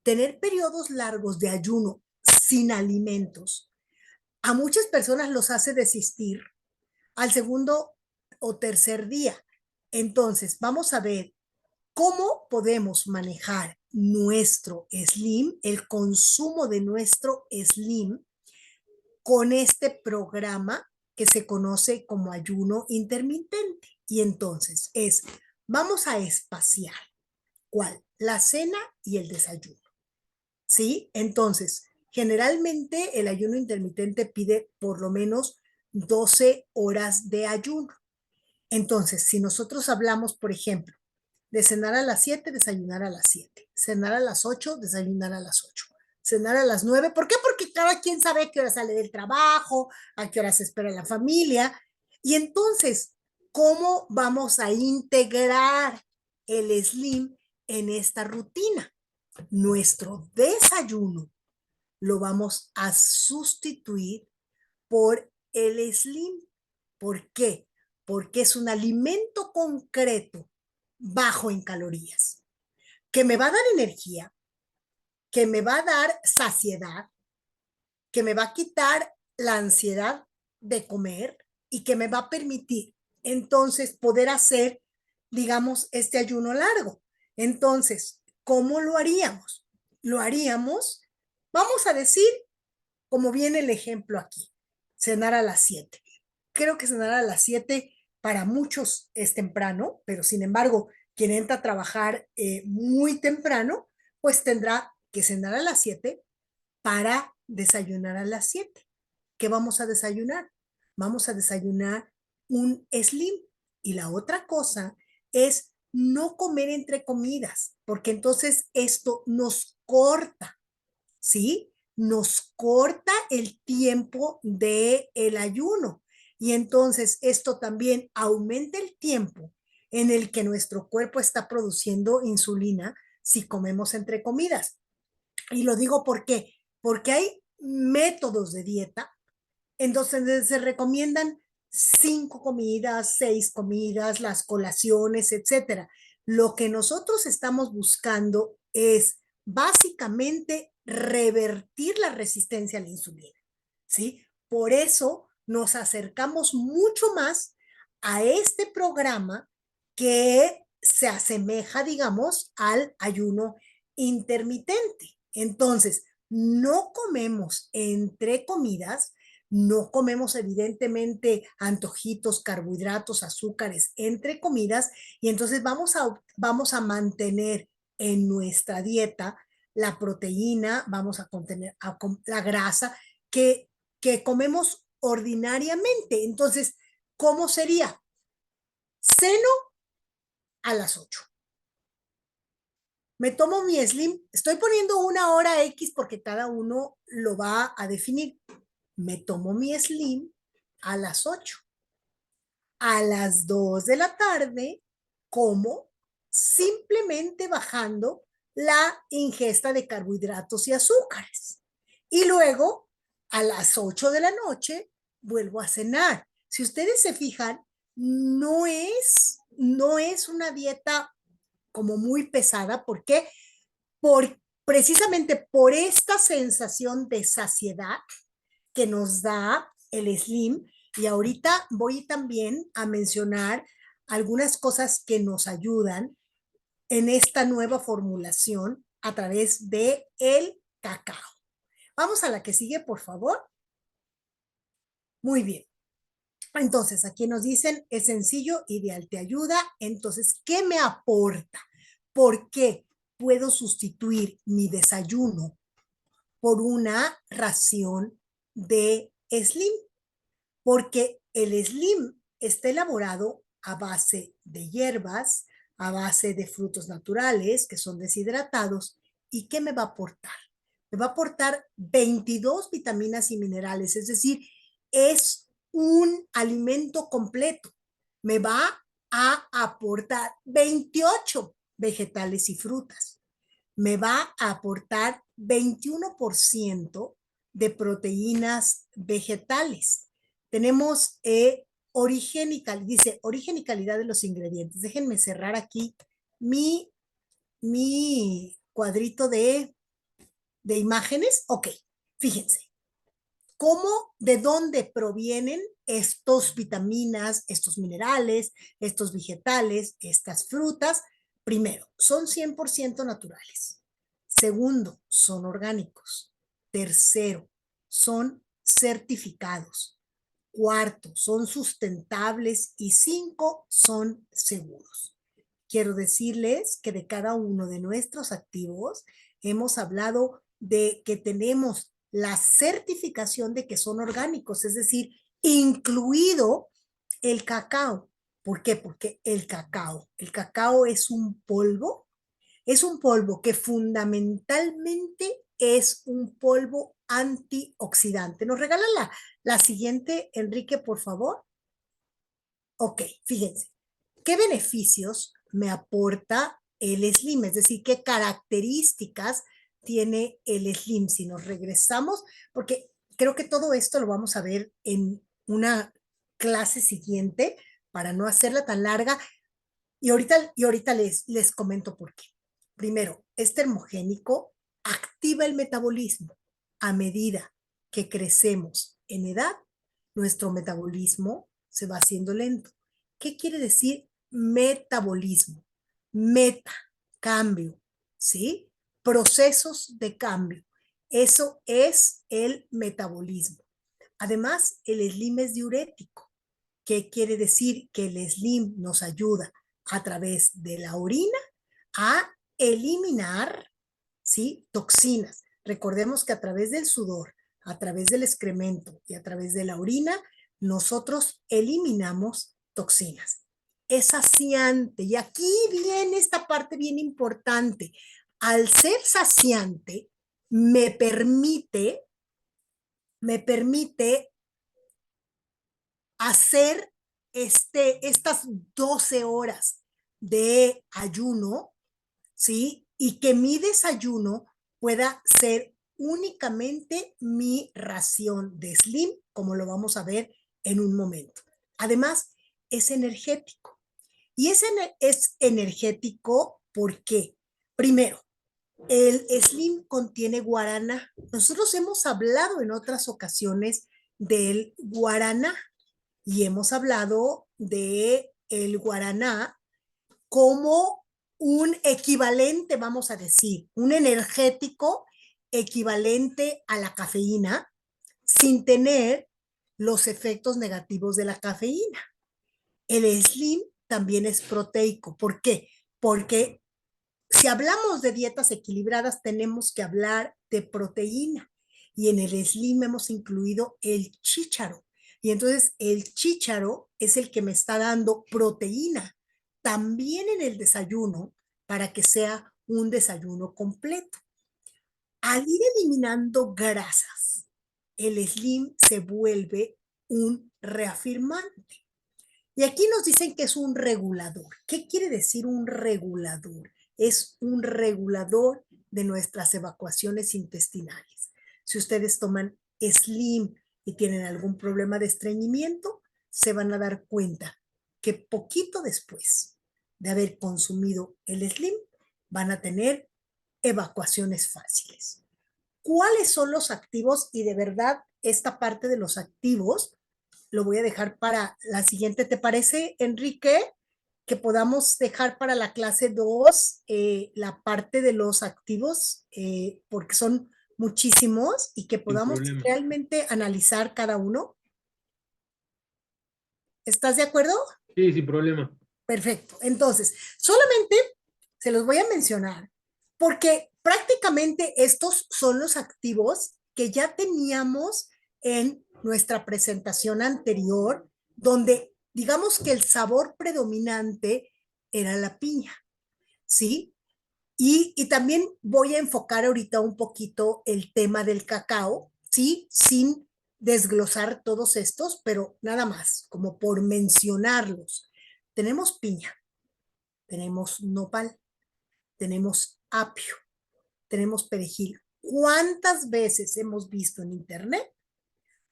tener periodos largos de ayuno sin alimentos, a muchas personas los hace desistir al segundo o tercer día. Entonces, vamos a ver cómo podemos manejar nuestro SLIM, el consumo de nuestro SLIM, con este programa que se conoce como ayuno intermitente. Y entonces vamos a espaciar, ¿cuál? La cena y el desayuno, ¿sí? Entonces, generalmente el ayuno intermitente pide por lo menos 12 horas de ayuno. Entonces, si nosotros hablamos, por ejemplo, de cenar a las 7, desayunar a las 7, cenar a las 8, desayunar a las 8, cenar a las 9. ¿Por qué? Porque cada quien sabe a qué hora sale del trabajo, a qué hora se espera la familia. Y entonces, ¿cómo vamos a integrar el SLIM en esta rutina? Nuestro desayuno lo vamos a sustituir por el SLIM. ¿Por qué? Porque es un alimento concreto, bajo en calorías, que me va a dar energía, que me va a dar saciedad, que me va a quitar la ansiedad de comer y que me va a permitir entonces poder hacer, digamos, este ayuno largo. Entonces, ¿cómo lo haríamos? Lo haríamos, vamos a decir, como viene el ejemplo aquí, cenar a las 7. Creo que cenar a las 7 para muchos es temprano, pero sin embargo, quien entra a trabajar muy temprano, pues tendrá que cenar a las 7 para desayunar a las 7. ¿Qué vamos a desayunar? Vamos a desayunar un SLIM. Y la otra cosa es no comer entre comidas, porque entonces esto nos corta, ¿sí? Nos corta el tiempo del ayuno. Y entonces esto también aumenta el tiempo en el que nuestro cuerpo está produciendo insulina si comemos entre comidas. Y lo digo porque hay métodos de dieta en donde se recomiendan 5 comidas, 6 comidas, las colaciones, etcétera. Lo que nosotros estamos buscando es básicamente revertir la resistencia a la insulina, ¿sí? Por eso nos acercamos mucho más a este programa que se asemeja, digamos, al ayuno intermitente. Entonces, no comemos entre comidas, no comemos evidentemente antojitos, carbohidratos, azúcares entre comidas, y entonces vamos a mantener en nuestra dieta la proteína, vamos a contener la grasa que comemos ordinariamente. Entonces, ¿cómo sería? Ceno a las 8. Me tomo mi SLIM, estoy poniendo una hora X porque cada uno lo va a definir. Me tomo mi SLIM a las 8. A las 2 de la tarde, como simplemente bajando la ingesta de carbohidratos y azúcares. Y luego, a las 8 de la noche, vuelvo a cenar. Si ustedes se fijan, no es una dieta como muy pesada. ¿Por qué? Precisamente por esta sensación de saciedad que nos da el SLIM. Y ahorita voy también a mencionar algunas cosas que nos ayudan en esta nueva formulación a través de el cacao. Vamos a la que sigue, por favor. Muy bien. Entonces, aquí nos dicen, es sencillo, ideal, te ayuda. Entonces, ¿qué me aporta? ¿Por qué puedo sustituir mi desayuno por una ración de SLIM? Porque el SLIM está elaborado a base de hierbas, a base de frutos naturales que son deshidratados. ¿Y qué me va a aportar? Me va a aportar 22 vitaminas y minerales, es decir, es un alimento completo. Me va a aportar 28 vegetales y frutas. Me va a aportar 21% de proteínas vegetales. Tenemos origen y calidad, dice origen y calidad de los ingredientes. Déjenme cerrar aquí mi cuadrito de imágenes. Ok, fíjense. ¿Cómo, de dónde provienen estos vitaminas, estos minerales, estos vegetales, estas frutas? Primero, son 100% naturales. Segundo, son orgánicos. Tercero, son certificados. Cuarto, son sustentables. Y 5, son seguros. Quiero decirles que de cada uno de nuestros activos hemos hablado de que tenemos la certificación de que son orgánicos, es decir, incluido el cacao. ¿Por qué? Porque el cacao es un polvo que fundamentalmente es un polvo antioxidante. ¿Nos regala la siguiente, Enrique, por favor? Ok, fíjense. ¿Qué beneficios me aporta el Slim? Es decir, ¿qué características tiene el Slim? Si nos regresamos, porque creo que todo esto lo vamos a ver en una clase siguiente para no hacerla tan larga. Y ahorita les comento por qué. Primero, es termogénico, activa el metabolismo. A medida que crecemos en edad, nuestro metabolismo se va haciendo lento. ¿Qué quiere decir metabolismo? Meta, cambio, ¿sí? Procesos de cambio. Eso es el metabolismo. Además, el Slim es diurético. ¿Qué quiere decir? Que el Slim nos ayuda a través de la orina a eliminar, ¿sí?, toxinas. Recordemos que a través del sudor, a través del excremento y a través de la orina, nosotros eliminamos toxinas. Es saciante. Y aquí viene esta parte bien importante. Al ser saciante, me permite hacer estas 12 horas de ayuno, ¿sí? Y que mi desayuno pueda ser únicamente mi ración de Slim, como lo vamos a ver en un momento. Además, es energético. Y es energético porque, primero, el Slim contiene guaraná. Nosotros hemos hablado en otras ocasiones del guaraná y hemos hablado de el guaraná como un equivalente, vamos a decir, un energético equivalente a la cafeína sin tener los efectos negativos de la cafeína. El Slim también es proteico. ¿Por qué? Porque si hablamos de dietas equilibradas, tenemos que hablar de proteína. Y en el Slim hemos incluido el chícharo. Y entonces el chícharo es el que me está dando proteína también en el desayuno para que sea un desayuno completo. Al ir eliminando grasas, el Slim se vuelve un reafirmante. Y aquí nos dicen que es un regulador. ¿Qué quiere decir un regulador? Es un regulador de nuestras evacuaciones intestinales. Si ustedes toman Slim y tienen algún problema de estreñimiento, se van a dar cuenta que poquito después de haber consumido el Slim, van a tener evacuaciones fáciles. ¿Cuáles son los activos? Y de verdad, esta parte de los activos lo voy a dejar para la siguiente. ¿Te parece, Enrique, que podamos dejar para la clase 2 la parte de los activos? Porque son muchísimos y que podamos realmente analizar cada uno. ¿Estás de acuerdo? Sí, sin problema. Perfecto. Entonces, solamente se los voy a mencionar porque prácticamente estos son los activos que ya teníamos en nuestra presentación anterior, donde digamos que el sabor predominante era la piña, ¿sí? Y también voy a enfocar ahorita un poquito el tema del cacao, ¿sí? Sin desglosar todos estos, pero nada más, como por mencionarlos. Tenemos piña, tenemos nopal, tenemos apio, tenemos perejil. ¿Cuántas veces hemos visto en internet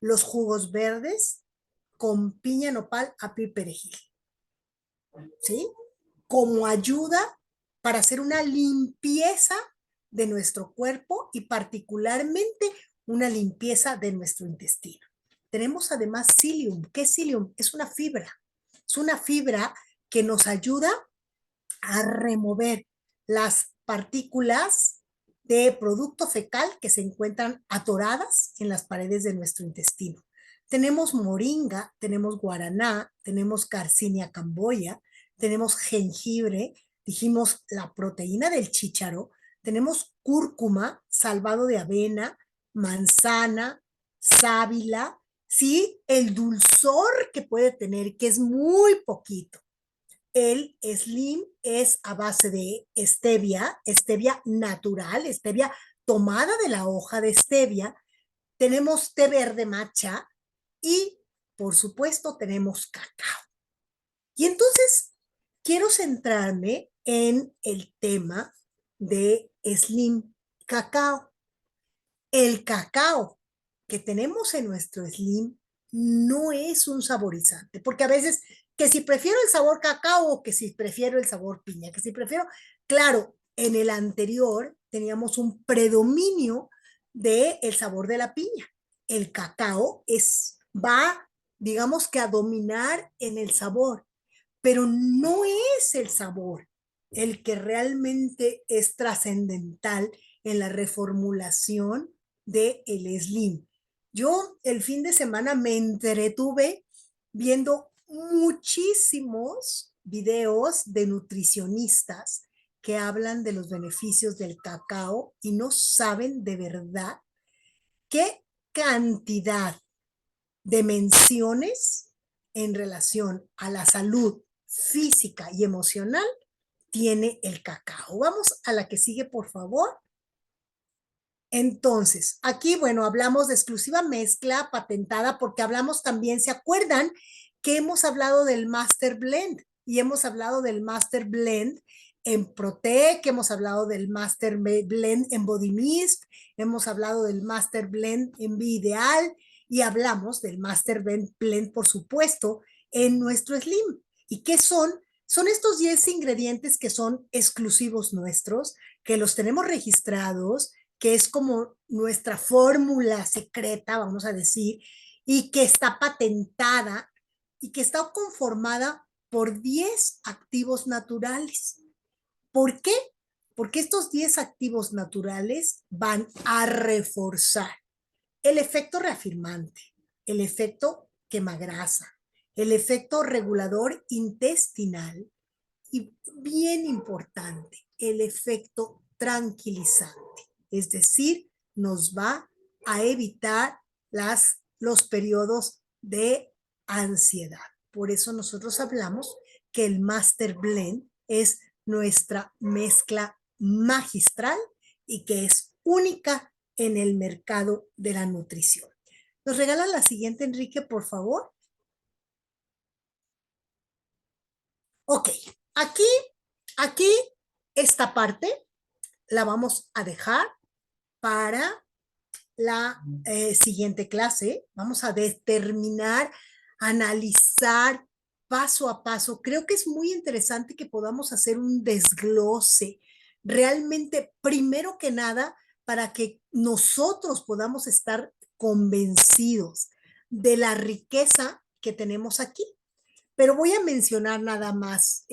los jugos verdes con piña, nopal, apio y perejil? ¿Sí? Como ayuda para hacer una limpieza de nuestro cuerpo y particularmente una limpieza de nuestro intestino. Tenemos además psyllium. ¿Qué es psyllium? Es una fibra. Es una fibra que nos ayuda a remover las partículas de producto fecal que se encuentran atoradas en las paredes de nuestro intestino. Tenemos moringa, tenemos guaraná, tenemos Garcinia camboya, tenemos jengibre, dijimos la proteína del chícharo, tenemos cúrcuma, salvado de avena, manzana, sábila, sí, el dulzor que puede tener, que es muy poquito. El Slim es a base de stevia, stevia natural, stevia tomada de la hoja de stevia. Tenemos té verde matcha y, por supuesto, tenemos cacao. Y entonces, quiero centrarme en el tema de Slim Cacao. El cacao que tenemos en nuestro Slim no es un saborizante, porque a veces que si prefiero el sabor cacao o que si prefiero el sabor piña, que si prefiero, claro, en el anterior teníamos un predominio del sabor de la piña. El cacao va, digamos que a dominar en el sabor, pero no es el sabor el que realmente es trascendental en la reformulación de el Slim. Yo el fin de semana me entretuve viendo muchísimos videos de nutricionistas que hablan de los beneficios del cacao y no saben de verdad qué cantidad de menciones en relación a la salud física y emocional tiene el cacao. Vamos a la que sigue, por favor. Entonces, aquí, bueno, hablamos de exclusiva mezcla patentada porque hablamos también, ¿se acuerdan que hemos hablado del Master Blend? Y hemos hablado del Master Blend en Protec, hemos hablado del Master Blend en Body Mist, hemos hablado del Master Blend en Be Ideal y hablamos del Master Blend, por supuesto, en nuestro Slim. ¿Y qué son? Son estos 10 ingredientes que son exclusivos nuestros, que los tenemos registrados, que es como nuestra fórmula secreta, vamos a decir, y que está patentada y que está conformada por 10 activos naturales. ¿Por qué? Porque estos 10 activos naturales van a reforzar el efecto reafirmante, el efecto quemagrasa, el efecto regulador intestinal y, bien importante, el efecto tranquilizante. Es decir, nos va a evitar los periodos de ansiedad. Por eso nosotros hablamos que el Master Blend es nuestra mezcla magistral y que es única en el mercado de la nutrición. ¿Nos regalan la siguiente, Enrique, por favor? Ok, aquí esta parte la vamos a dejar para la siguiente clase. Vamos a determinar, analizar paso a paso. Creo que es muy interesante que podamos hacer un desglose realmente, primero que nada, para que nosotros podamos estar convencidos de la riqueza que tenemos aquí. Pero voy a mencionar nada más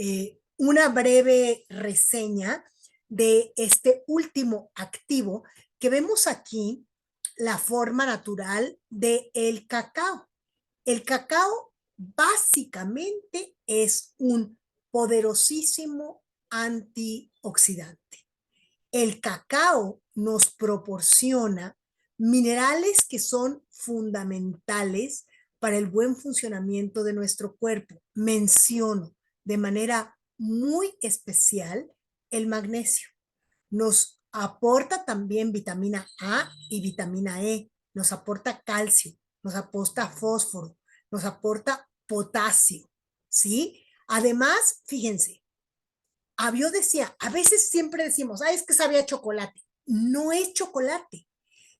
una breve reseña de este último activo que vemos aquí, la forma natural del cacao. El cacao básicamente es un poderosísimo antioxidante. El cacao nos proporciona minerales que son fundamentales para el buen funcionamiento de nuestro cuerpo. Menciono de manera muy especial el magnesio. Nos aporta también vitamina A y vitamina E, nos aporta calcio, nos aporta fósforo, nos aporta potasio, ¿sí? Además, fíjense, Avio decía, a veces siempre decimos, es que sabía chocolate. No es chocolate.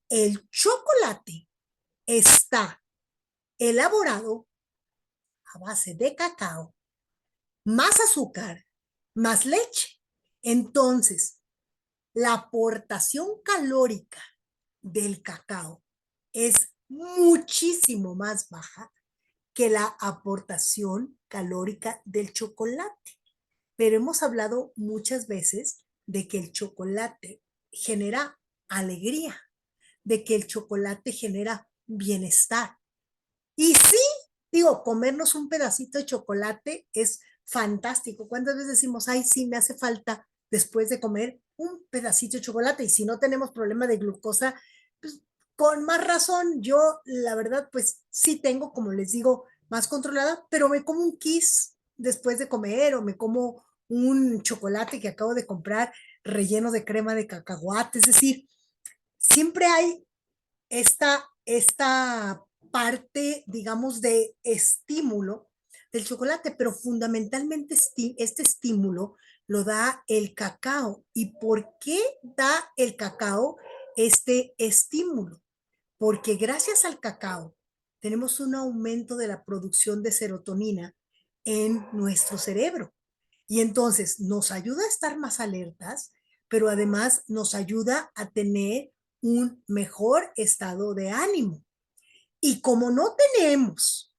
El chocolate está elaborado a base de cacao, más azúcar, más leche. Entonces, la aportación calórica del cacao es muchísimo más baja que la aportación calórica del chocolate. Pero hemos hablado muchas veces de que el chocolate genera alegría, de que el chocolate genera bienestar. Y sí, digo, comernos un pedacito de chocolate es fantástico. ¿Cuántas veces decimos, ay, sí, me hace falta después de comer un pedacito de chocolate? Y si no tenemos problema de glucosa, pues con más razón, yo la verdad, pues sí tengo, como les digo, más controlada, pero me como un kiss después de comer o me como un chocolate que acabo de comprar relleno de crema de cacahuate. Es decir, siempre hay esta parte, digamos, de estímulo del chocolate, pero fundamentalmente este estímulo lo da el cacao. ¿Y por qué da el cacao este estímulo? Porque gracias al cacao tenemos un aumento de la producción de serotonina en nuestro cerebro. Y entonces nos ayuda a estar más alertas, pero además nos ayuda a tener un mejor estado de ánimo. Y como no tenemos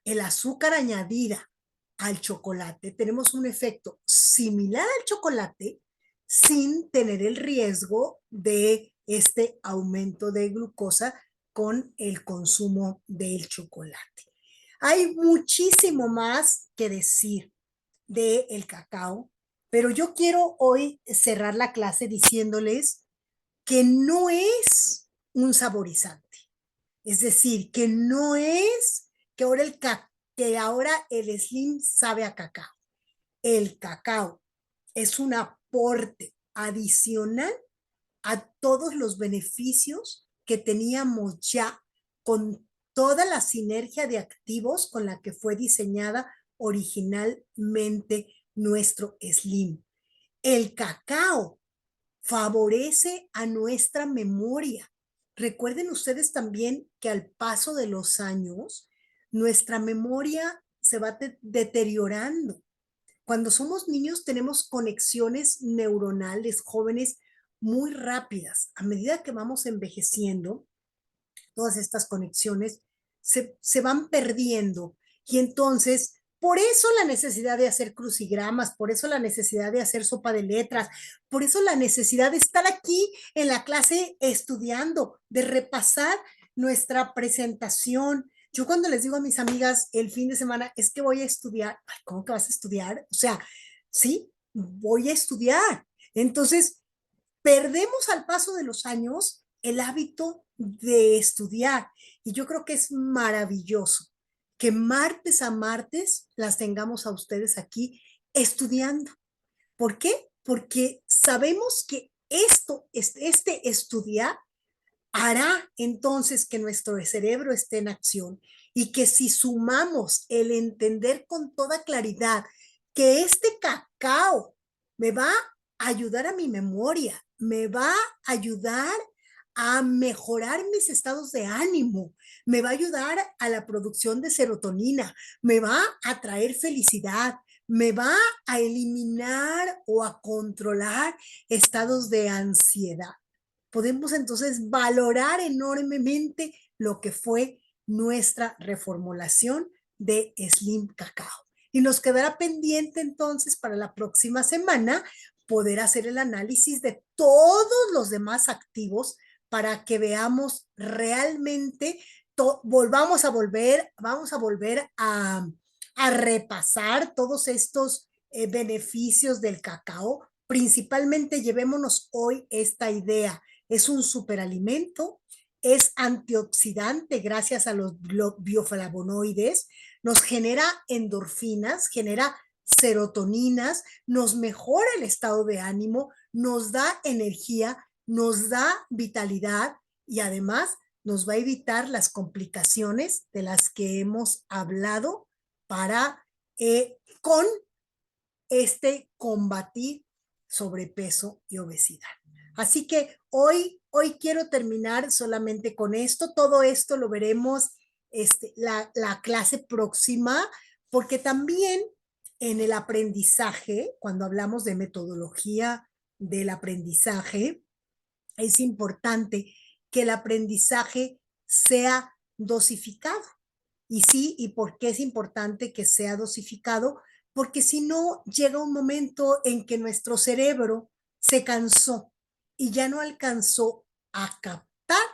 el azúcar añadida al chocolate, tenemos un efecto similar al chocolate sin tener el riesgo de este aumento de glucosa con el consumo del chocolate. Hay muchísimo más que decir del cacao, pero yo quiero hoy cerrar la clase diciéndoles que no es un saborizante. Es decir, que no es que ahora el Slim sabe a cacao. El cacao es un aporte adicional a todos los beneficios que teníamos ya con toda la sinergia de activos con la que fue diseñada originalmente nuestro Slim. El cacao favorece a nuestra memoria. Recuerden ustedes también que al paso de los años, nuestra memoria se va deteriorando. Cuando somos niños tenemos conexiones neuronales jóvenes muy rápidas. A medida que vamos envejeciendo, todas estas conexiones se van perdiendo. Y entonces, por eso la necesidad de hacer crucigramas, por eso la necesidad de hacer sopa de letras, por eso la necesidad de estar aquí en la clase estudiando, de repasar nuestra presentación. Yo cuando les digo a mis amigas el fin de semana, es que voy a estudiar, ay, ¿cómo que vas a estudiar? O sea, sí, voy a estudiar. Entonces, perdemos al paso de los años el hábito de estudiar. Y yo creo que es maravilloso que martes a martes las tengamos a ustedes aquí estudiando. ¿Por qué? Porque sabemos que este estudiar hará entonces que nuestro cerebro esté en acción y que si sumamos el entender con toda claridad que este cacao me va a ayudar a mi memoria, me va a ayudar a mejorar mis estados de ánimo, me va a ayudar a la producción de serotonina, me va a traer felicidad, me va a eliminar o a controlar estados de ansiedad. Podemos entonces valorar enormemente lo que fue nuestra reformulación de Slim Cacao. Y nos quedará pendiente entonces para la próxima semana poder hacer el análisis de todos los demás activos para que veamos realmente, vamos a volver a repasar todos estos beneficios del cacao. Principalmente llevémonos hoy esta idea. Es un superalimento, es antioxidante gracias a los bioflavonoides, nos genera endorfinas, genera serotoninas, nos mejora el estado de ánimo, nos da energía, nos da vitalidad y además nos va a evitar las complicaciones de las que hemos hablado para con combatir sobrepeso y obesidad. Así que hoy quiero terminar solamente con esto. Todo esto lo veremos la clase próxima, porque también en el aprendizaje, cuando hablamos de metodología del aprendizaje, es importante que el aprendizaje sea dosificado. Y sí, ¿y por qué es importante que sea dosificado? Porque si no, llega un momento en que nuestro cerebro se cansó y ya no alcanzó a captar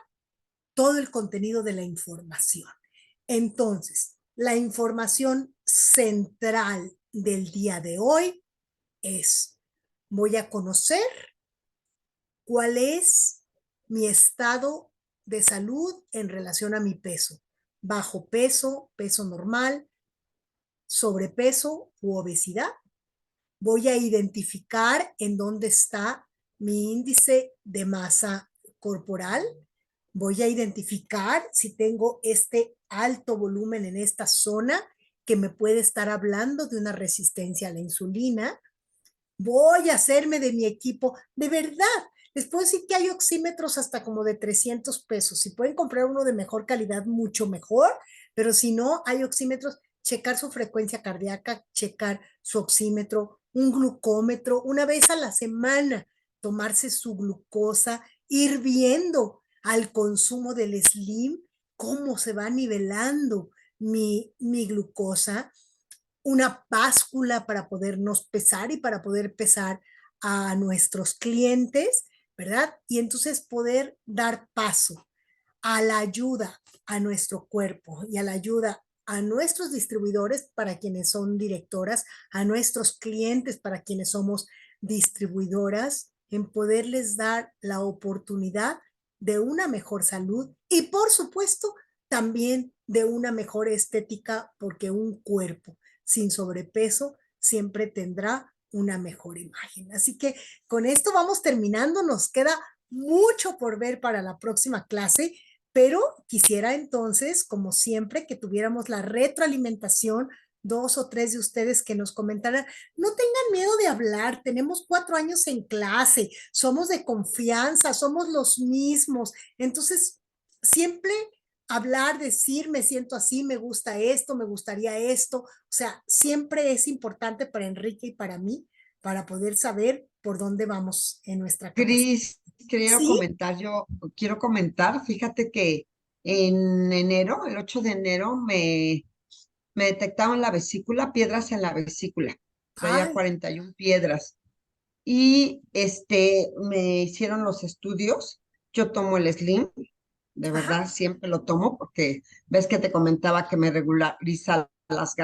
todo el contenido de la información. Entonces, la información central del día de hoy es: voy a conocer cuál es mi estado de salud en relación a mi peso. Bajo peso, peso normal, sobrepeso u obesidad. Voy a identificar en dónde está mi índice de masa corporal. Voy a identificar si tengo este alto volumen en esta zona que me puede estar hablando de una resistencia a la insulina. Voy a hacerme de mi equipo. De verdad, les puedo decir que hay oxímetros hasta como de 300 pesos. Si pueden comprar uno de mejor calidad, mucho mejor, pero si no, hay oxímetros. Checar su frecuencia cardíaca, checar su oxímetro, un glucómetro, una vez a la semana, tomarse su glucosa, ir viendo al consumo del Slim, cómo se va nivelando mi glucosa, una báscula para podernos pesar y para poder pesar a nuestros clientes, ¿verdad? Y entonces poder dar paso a la ayuda a nuestro cuerpo y a la ayuda a nuestros distribuidores para quienes son directoras, a nuestros clientes para quienes somos distribuidoras, en poderles dar la oportunidad de una mejor salud y por supuesto también de una mejor estética, porque un cuerpo sin sobrepeso siempre tendrá una mejor imagen. Así que con esto vamos terminando, nos queda mucho por ver para la próxima clase, pero quisiera entonces, como siempre, que tuviéramos la retroalimentación, 2 o 3 de ustedes que nos comentaran. No tengan miedo de hablar, tenemos 4 años en clase, somos de confianza, somos los mismos, entonces siempre hablar, decir, me siento así, me gusta esto, me gustaría esto, o sea, siempre es importante para Enrique y para mí, para poder saber por dónde vamos en nuestra clase. Cris, ¿Sí? quiero comentar, fíjate que en enero, el 8 de enero, me detectaron la vesícula, piedras en la vesícula. Traía Ay, 41 piedras. Y me hicieron los estudios. Yo tomo el Slim, de ajá, verdad, siempre lo tomo porque ves que te comentaba que me regulariza las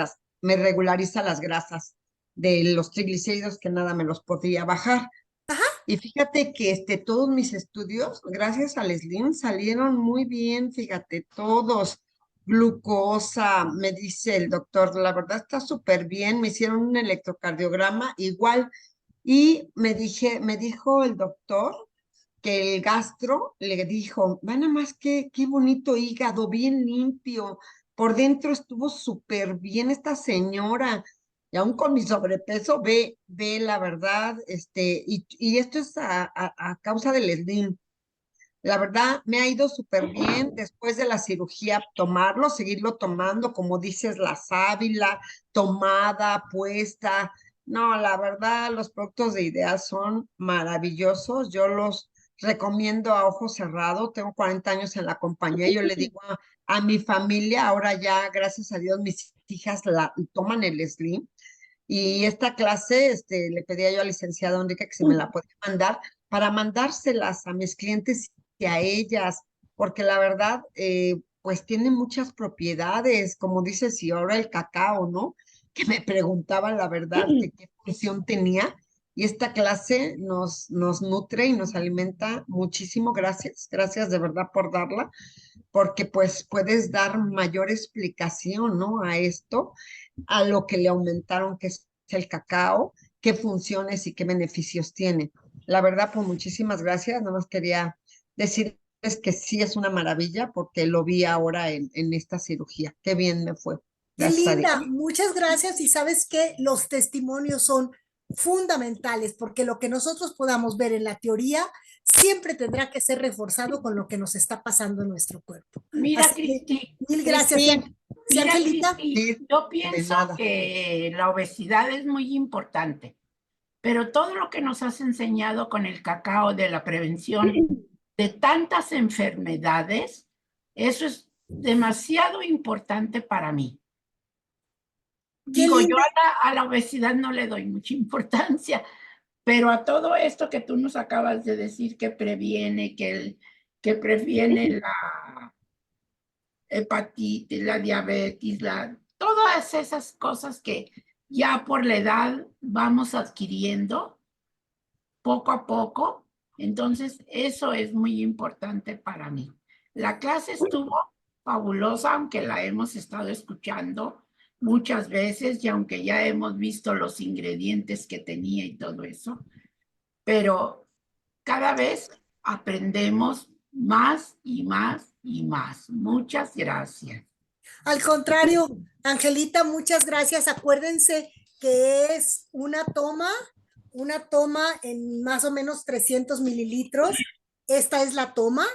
grasas de los triglicéridos que nada me los podía bajar. ajá. Y fíjate que todos mis estudios, gracias al Slim, salieron muy bien, fíjate, todos. Glucosa, me dice el doctor, la verdad está súper bien, me hicieron un electrocardiograma igual. Y me dijo el doctor que el gastro le dijo, van nada más qué bonito hígado, bien limpio, por dentro estuvo súper bien esta señora, y aún con mi sobrepeso, ve la verdad, y esto es a causa del Slim. La verdad, me ha ido súper bien después de la cirugía tomarlo, seguirlo tomando, como dices, la sábila, tomada, puesta. No, la verdad, los productos de Ideal son maravillosos. Yo los recomiendo a ojo cerrado. Tengo 40 años en la compañía. Yo le digo a mi familia, ahora ya, gracias a Dios, mis hijas toman el Slim. Y esta clase, le pedía yo al licenciado Enrique que si me la podía mandar para mandárselas a mis clientes y a ellas, porque la verdad, pues tiene muchas propiedades, como dices, y ahora el cacao, ¿no? Que me preguntaban la verdad que qué función tenía, y esta clase nos nutre y nos alimenta muchísimo. Gracias, gracias de verdad por darla, porque pues puedes dar mayor explicación, ¿no? A esto, a lo que le aumentaron, que es el cacao, qué funciones y qué beneficios tiene. La verdad, pues muchísimas gracias. Nada más quería decirles que sí es una maravilla porque lo vi ahora en esta cirugía. Qué bien me fue. Qué Gracias a Dios. linda, muchas gracias. Y sabes que los testimonios son fundamentales porque lo que nosotros podamos ver en la teoría siempre tendrá que ser reforzado con lo que nos está pasando en nuestro cuerpo. Mira, Así que, Cristi, mil gracias. Cristi, Sí, mira, Angelita. Cristi, Sí, yo de pienso nada. que la obesidad es muy importante, pero todo lo que nos has enseñado con el cacao de la prevención de tantas enfermedades, eso es demasiado importante para mí. Qué Digo, yo linda. a la obesidad no le doy mucha importancia, pero a todo esto que tú nos acabas de decir que previene, que previene la hepatitis, la diabetes, todas esas cosas que ya por la edad vamos adquiriendo poco a poco. Entonces, eso es muy importante para mí. La clase estuvo fabulosa, aunque la hemos estado escuchando muchas veces y aunque ya hemos visto los ingredientes que tenía y todo eso, pero cada vez aprendemos más y más y más. Muchas gracias. Al contrario, Angelita, muchas gracias. Acuérdense que es una toma en más o menos 300 mililitros. Esta es la toma,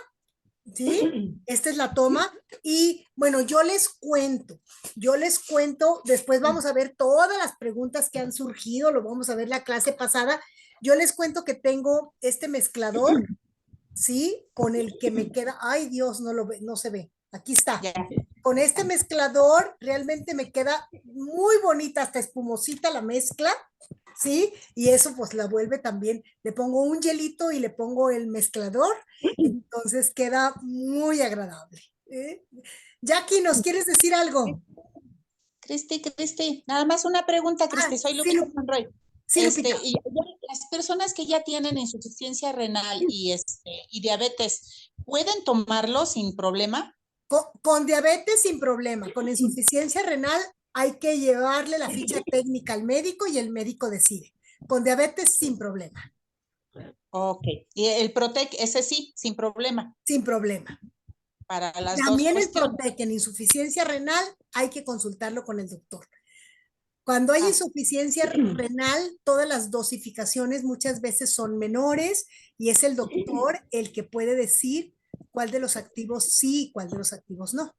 ¿sí? Esta es la toma. Y bueno, yo les cuento, después vamos a ver todas las preguntas que han surgido, lo vamos a ver la clase pasada. Yo les cuento que tengo este mezclador, ¿sí? Con el que me queda, ay Dios, no se ve. Aquí está. Ya. Con este mezclador realmente me queda muy bonita, hasta espumosita la mezcla, ¿sí? Y eso pues la vuelve también, le pongo un hielito y le pongo el mezclador, entonces queda muy agradable. Jackie, ¿nos quieres decir algo? Cristi, nada más una pregunta, Cristi, soy sí, Lupita Monroy. Sí, Lupita. Y las personas que ya tienen insuficiencia renal y diabetes, ¿pueden tomarlo sin problema? Con diabetes sin problema, con insuficiencia renal hay que llevarle la ficha técnica al médico y el médico decide. Con diabetes sin problema. Ok, y el Protec, ese sí, sin problema. Sin problema. Para las También dos el Protec en insuficiencia renal hay que consultarlo con el doctor. Cuando hay insuficiencia renal, todas las dosificaciones muchas veces son menores y es el doctor el que puede decir cuál de los activos sí y cuál de los activos no.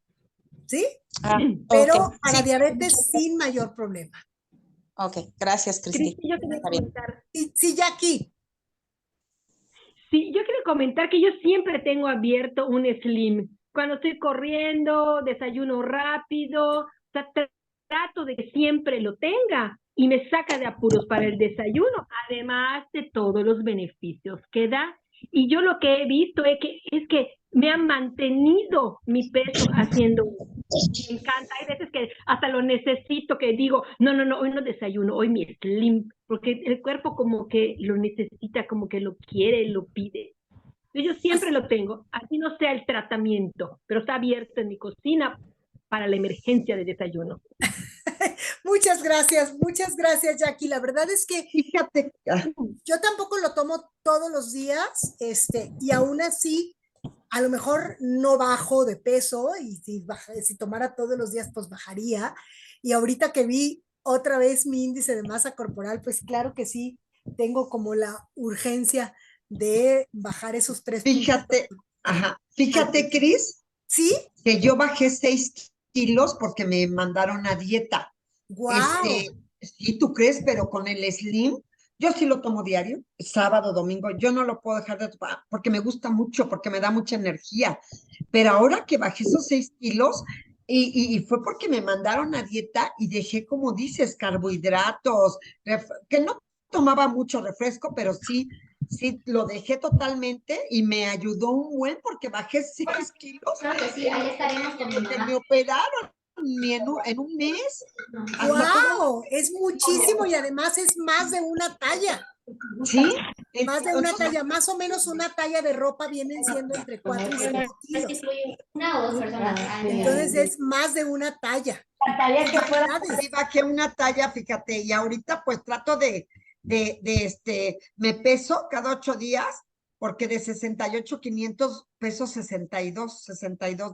¿Sí? Pero para sí. diabetes sin mayor problema. Ok, gracias, Cristi. Cristi, yo quería comentar. Sí, Jackie. Sí, yo quiero comentar que yo siempre tengo abierto un Slim. Cuando estoy corriendo, desayuno rápido, o sea, trato de que siempre lo tenga y me saca de apuros para el desayuno, además de todos los beneficios que da. Y yo lo que he visto es que me han mantenido mi peso haciendo. Me encanta, hay veces que hasta lo necesito, que digo, no, hoy no desayuno, hoy mi Slim, porque el cuerpo como que lo necesita, como que lo quiere, lo pide. Yo siempre lo tengo, así no sea el tratamiento, pero está abierto en mi cocina para la emergencia de desayuno. Muchas gracias, Jackie. La verdad es que Fíjate, yo tampoco lo tomo todos los días, y aún así, a lo mejor no bajo de peso, y si tomara todos los días, pues bajaría. Y ahorita que vi otra vez mi índice de masa corporal, pues claro que sí, tengo como la urgencia de bajar esos 3 fíjate, fíjate, Cris, ¿sí? que yo bajé 6 kilos porque me mandaron a dieta. ¡Wow! Sí, tú crees, pero con el Slim, yo sí lo tomo diario, sábado, domingo, yo no lo puedo dejar de tomar porque me gusta mucho, porque me da mucha energía. Pero ahora que bajé esos 6 kilos, y fue porque me mandaron a dieta y dejé, como dices, carbohidratos, que no tomaba mucho refresco, pero sí lo dejé totalmente y me ayudó un buen porque bajé 6 kilos. Claro que sí, ahí estaremos con mi Porque mamá. me operaron en un mes. ¡Wow! Es muchísimo y además es más de una talla. ¿Sí? Más de una talla, más o menos una talla de ropa vienen siendo entre 4 y 5 kilos. Una o dos personas. Entonces es más de una talla. La talla que fuera. Sí, bajé una talla, fíjate, y ahorita pues trato me peso cada 8 días, porque de 68,500 peso 62,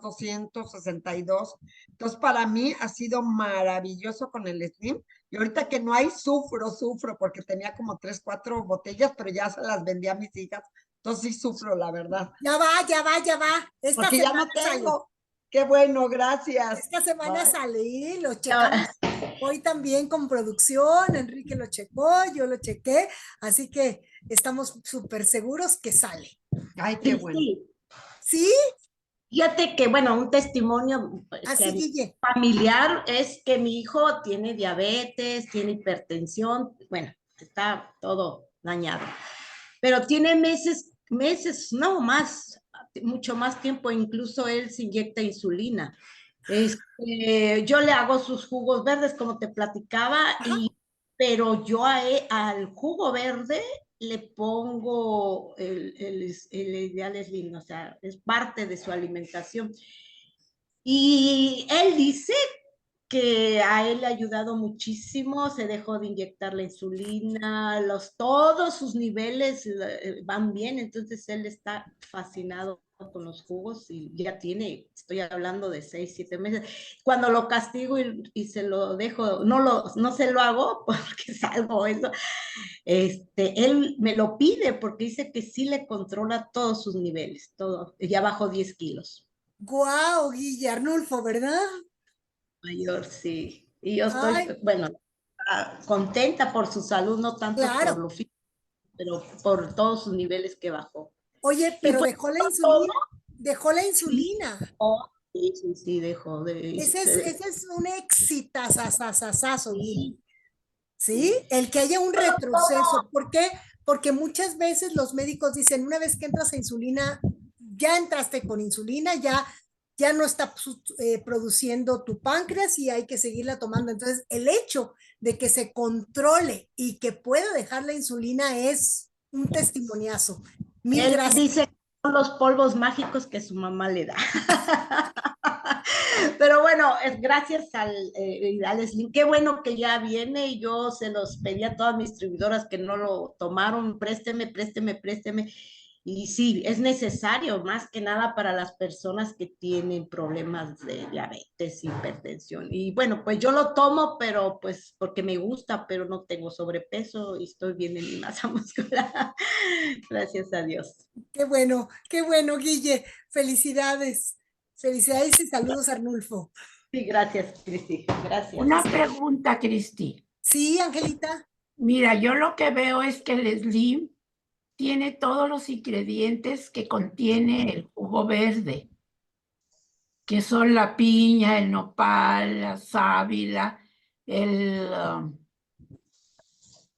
200, 62. Entonces para mí ha sido maravilloso con el Slim. Y ahorita que no hay, sufro, porque tenía como 3, 4 botellas, pero ya se las vendí a mis hijas. Entonces sí sufro, la verdad. Ya va. Esta Porque ya no semana sale. tengo. Qué bueno, gracias. Esta semana Bye. sale y lo checamos hoy también con producción. Enrique lo checó, yo lo chequé, así que estamos súper seguros que sale. Ay, qué bueno. ¿Sí? Fíjate que, bueno, un testimonio Así, Guille. familiar es que mi hijo tiene diabetes, tiene hipertensión, bueno, está todo dañado, pero tiene meses, no más, mucho más tiempo, incluso él se inyecta insulina. Yo le hago sus jugos verdes, como te platicaba, pero yo al jugo verde le pongo el Ideal Slim, o sea, es parte de su alimentación. Y él dice que a él le ha ayudado muchísimo, se dejó de inyectar la insulina, todos sus niveles van bien, entonces él está fascinado con los jugos y ya tiene, estoy hablando de 6, 7 meses. Cuando lo castigo y se lo dejo, no se lo hago porque salgo eso, él me lo pide porque dice que sí le controla todos sus niveles, todo, ya bajó 10 kilos. Guau, Guille Arnulfo, ¿verdad? Mayor, sí. Y yo estoy, bueno, contenta por su salud, no tanto por lo físico, pero por todos sus niveles que bajó. Oye, pero pues, dejó la insulina. Sí, dejó de... Ese es un exitazazazazazo, ¿sí? El que haya un retroceso. ¿Por qué? Porque muchas veces los médicos dicen, una vez que entras a insulina, ya entraste con insulina, ya no está produciendo tu páncreas y hay que seguirla tomando. Entonces, el hecho de que se controle y que pueda dejar la insulina es un testimoniazo. Mil gracias. Dice que son los polvos mágicos que su mamá le da. Pero bueno, gracias al Slim. Qué bueno que ya viene y yo se los pedí a todas mis distribuidoras que no lo tomaron. Présteme. Y sí, es necesario más que nada para las personas que tienen problemas de diabetes, hipertensión. Y bueno, pues yo lo tomo, pero pues porque me gusta, pero no tengo sobrepeso y estoy bien en mi masa muscular. Gracias a Dios. Qué bueno, Guille. Felicidades. Felicidades y saludos, Arnulfo. Sí, gracias, Cristi. Gracias. Una pregunta, Cristi. Sí, Angelita. Mira, yo lo que veo es que el Slim tiene todos los ingredientes que contiene el jugo verde, que son la piña, el nopal, la sábila,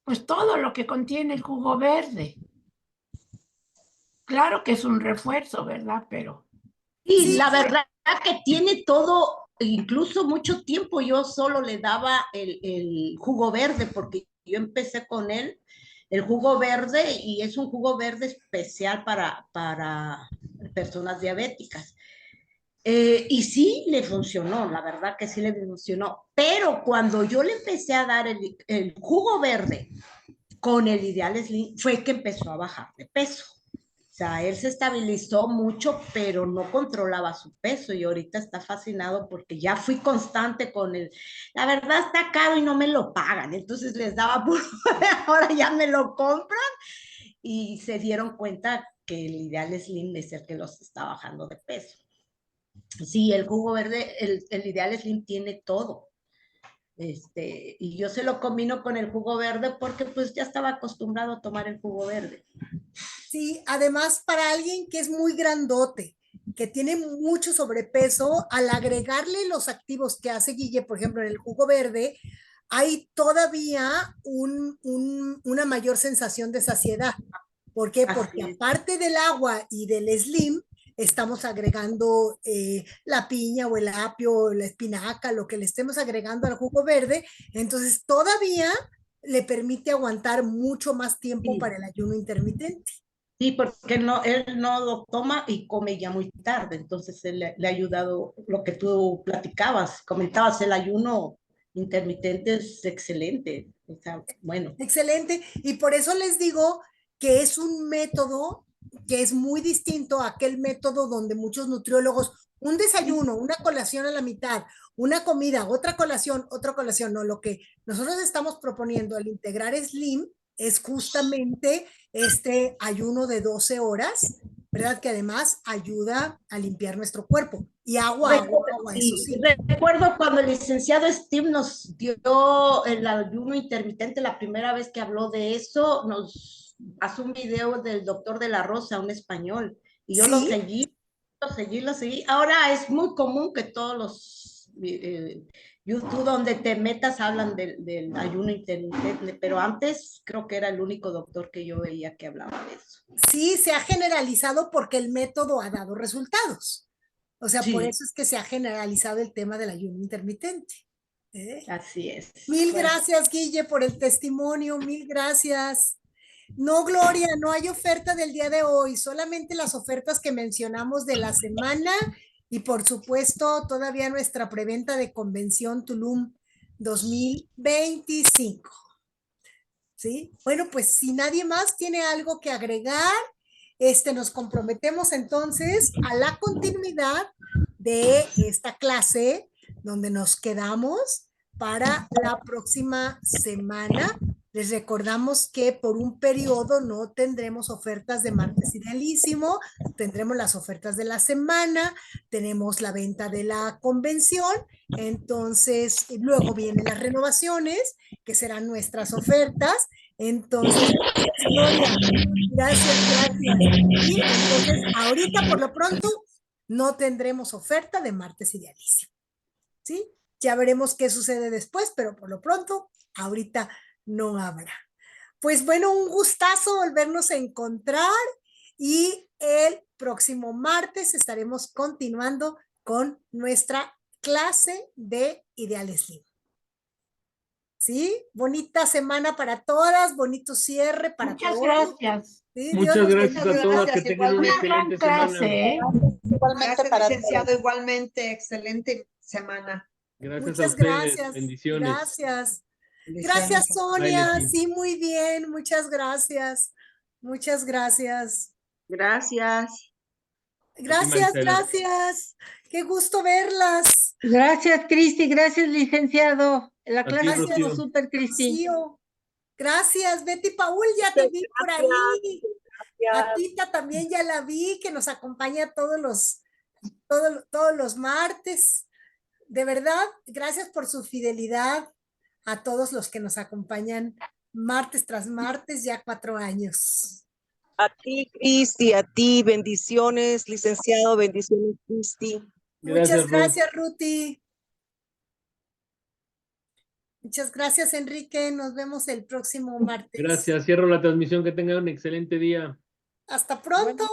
pues todo lo que contiene el jugo verde. Claro que es un refuerzo, ¿verdad? Pero... Sí, la verdad que tiene todo, incluso mucho tiempo yo solo le daba el jugo verde, porque yo empecé con él, el jugo verde, y es un jugo verde especial para personas diabéticas. Y sí le funcionó, la verdad que sí le funcionó, pero cuando yo le empecé a dar el jugo verde con el Ideal Slim, fue que empezó a bajar de peso. O sea, él se estabilizó mucho, pero no controlaba su peso y ahorita está fascinado porque ya fui constante con él. La verdad está caro y no me lo pagan, entonces les daba por... ahora ya me lo compran y se dieron cuenta que el Ideal Slim es el que los está bajando de peso. Sí, el jugo verde, el Ideal Slim tiene todo. Y yo se lo combino con el jugo verde porque pues ya estaba acostumbrado a tomar el jugo verde. Sí, además para alguien que es muy grandote, que tiene mucho sobrepeso, al agregarle los activos que hace Guille, por ejemplo, en el jugo verde, hay todavía una mayor sensación de saciedad. ¿Por qué? Porque aparte del agua y del Slim, estamos agregando la piña o el apio o la espinaca, lo que le estemos agregando al jugo verde, entonces todavía le permite aguantar mucho más tiempo Sí. para el ayuno intermitente. Sí, porque él no lo toma y come ya muy tarde, entonces él le ha ayudado lo que tú platicabas, comentabas, el ayuno intermitente es excelente, está bueno. Excelente. Y por eso les digo que es un método que es muy distinto a aquel método donde muchos nutriólogos, un desayuno, una colación a la mitad, una comida, otra colación, no, lo que nosotros estamos proponiendo al integrar Slim es justamente este ayuno de 12 horas, ¿verdad? Que además ayuda a limpiar nuestro cuerpo. Y agua, eso sí. Recuerdo cuando el licenciado Steve nos dio el ayuno intermitente, la primera vez que habló de eso, nos hace un video del doctor de la Rosa, un español, y yo lo seguí. Ahora es muy común que todos los YouTube donde te metas hablan del ayuno intermitente, pero antes creo que era el único doctor que yo veía que hablaba de eso. Sí, se ha generalizado porque el método ha dado resultados. O sea, por eso es que se ha generalizado el tema del ayuno intermitente. Así es. Mil gracias, Guille, por el testimonio. Mil gracias. No, Gloria, no hay oferta del día de hoy, solamente las ofertas que mencionamos de la semana y por supuesto todavía nuestra preventa de Convención Tulum 2025. ¿Sí? Bueno, pues si nadie más tiene algo que agregar, nos comprometemos entonces a la continuidad de esta clase donde nos quedamos para la próxima semana. Les recordamos que por un periodo no tendremos ofertas de Martes Idealísimo, tendremos las ofertas de la semana, tenemos la venta de la convención, entonces luego vienen las renovaciones, que serán nuestras ofertas. Entonces, Gloria, gracias. Y entonces, ahorita por lo pronto no tendremos oferta de Martes Idealísimo. ¿Sí? Ya veremos qué sucede después, pero por lo pronto, ahorita no habrá. Pues bueno, un gustazo volvernos a encontrar y el próximo martes estaremos continuando con nuestra clase de Ideal Slim. ¿Sí? Bonita semana para todas, bonito cierre para todos. Muchas gracias. ¿Sí? Muchas gracias a todas, que tengan una excelente semana. Igualmente para licenciado, igualmente, excelente semana. Gracias muchas a ustedes, gracias. bendiciones. Gracias. Gracias, Sonia. Sí, muy bien. Muchas gracias. Muchas gracias. Gracias. Gracias, gracias. Qué gusto verlas. Gracias, Cristi. Gracias, licenciado. La clase estuvo súper, Cristi. Gracias, Betty Paul, ya te vi por ahí. A Tita también ya la vi, que nos acompaña todos los martes. De verdad, gracias por su fidelidad a todos los que nos acompañan martes tras martes, ya 4 años. A ti, Cristi, a ti, bendiciones, licenciado, bendiciones, Cristi. Muchas gracias, Ruti. Muchas gracias, Enrique. Nos vemos el próximo martes. Gracias. Cierro la transmisión. Que tengan un excelente día. Hasta pronto.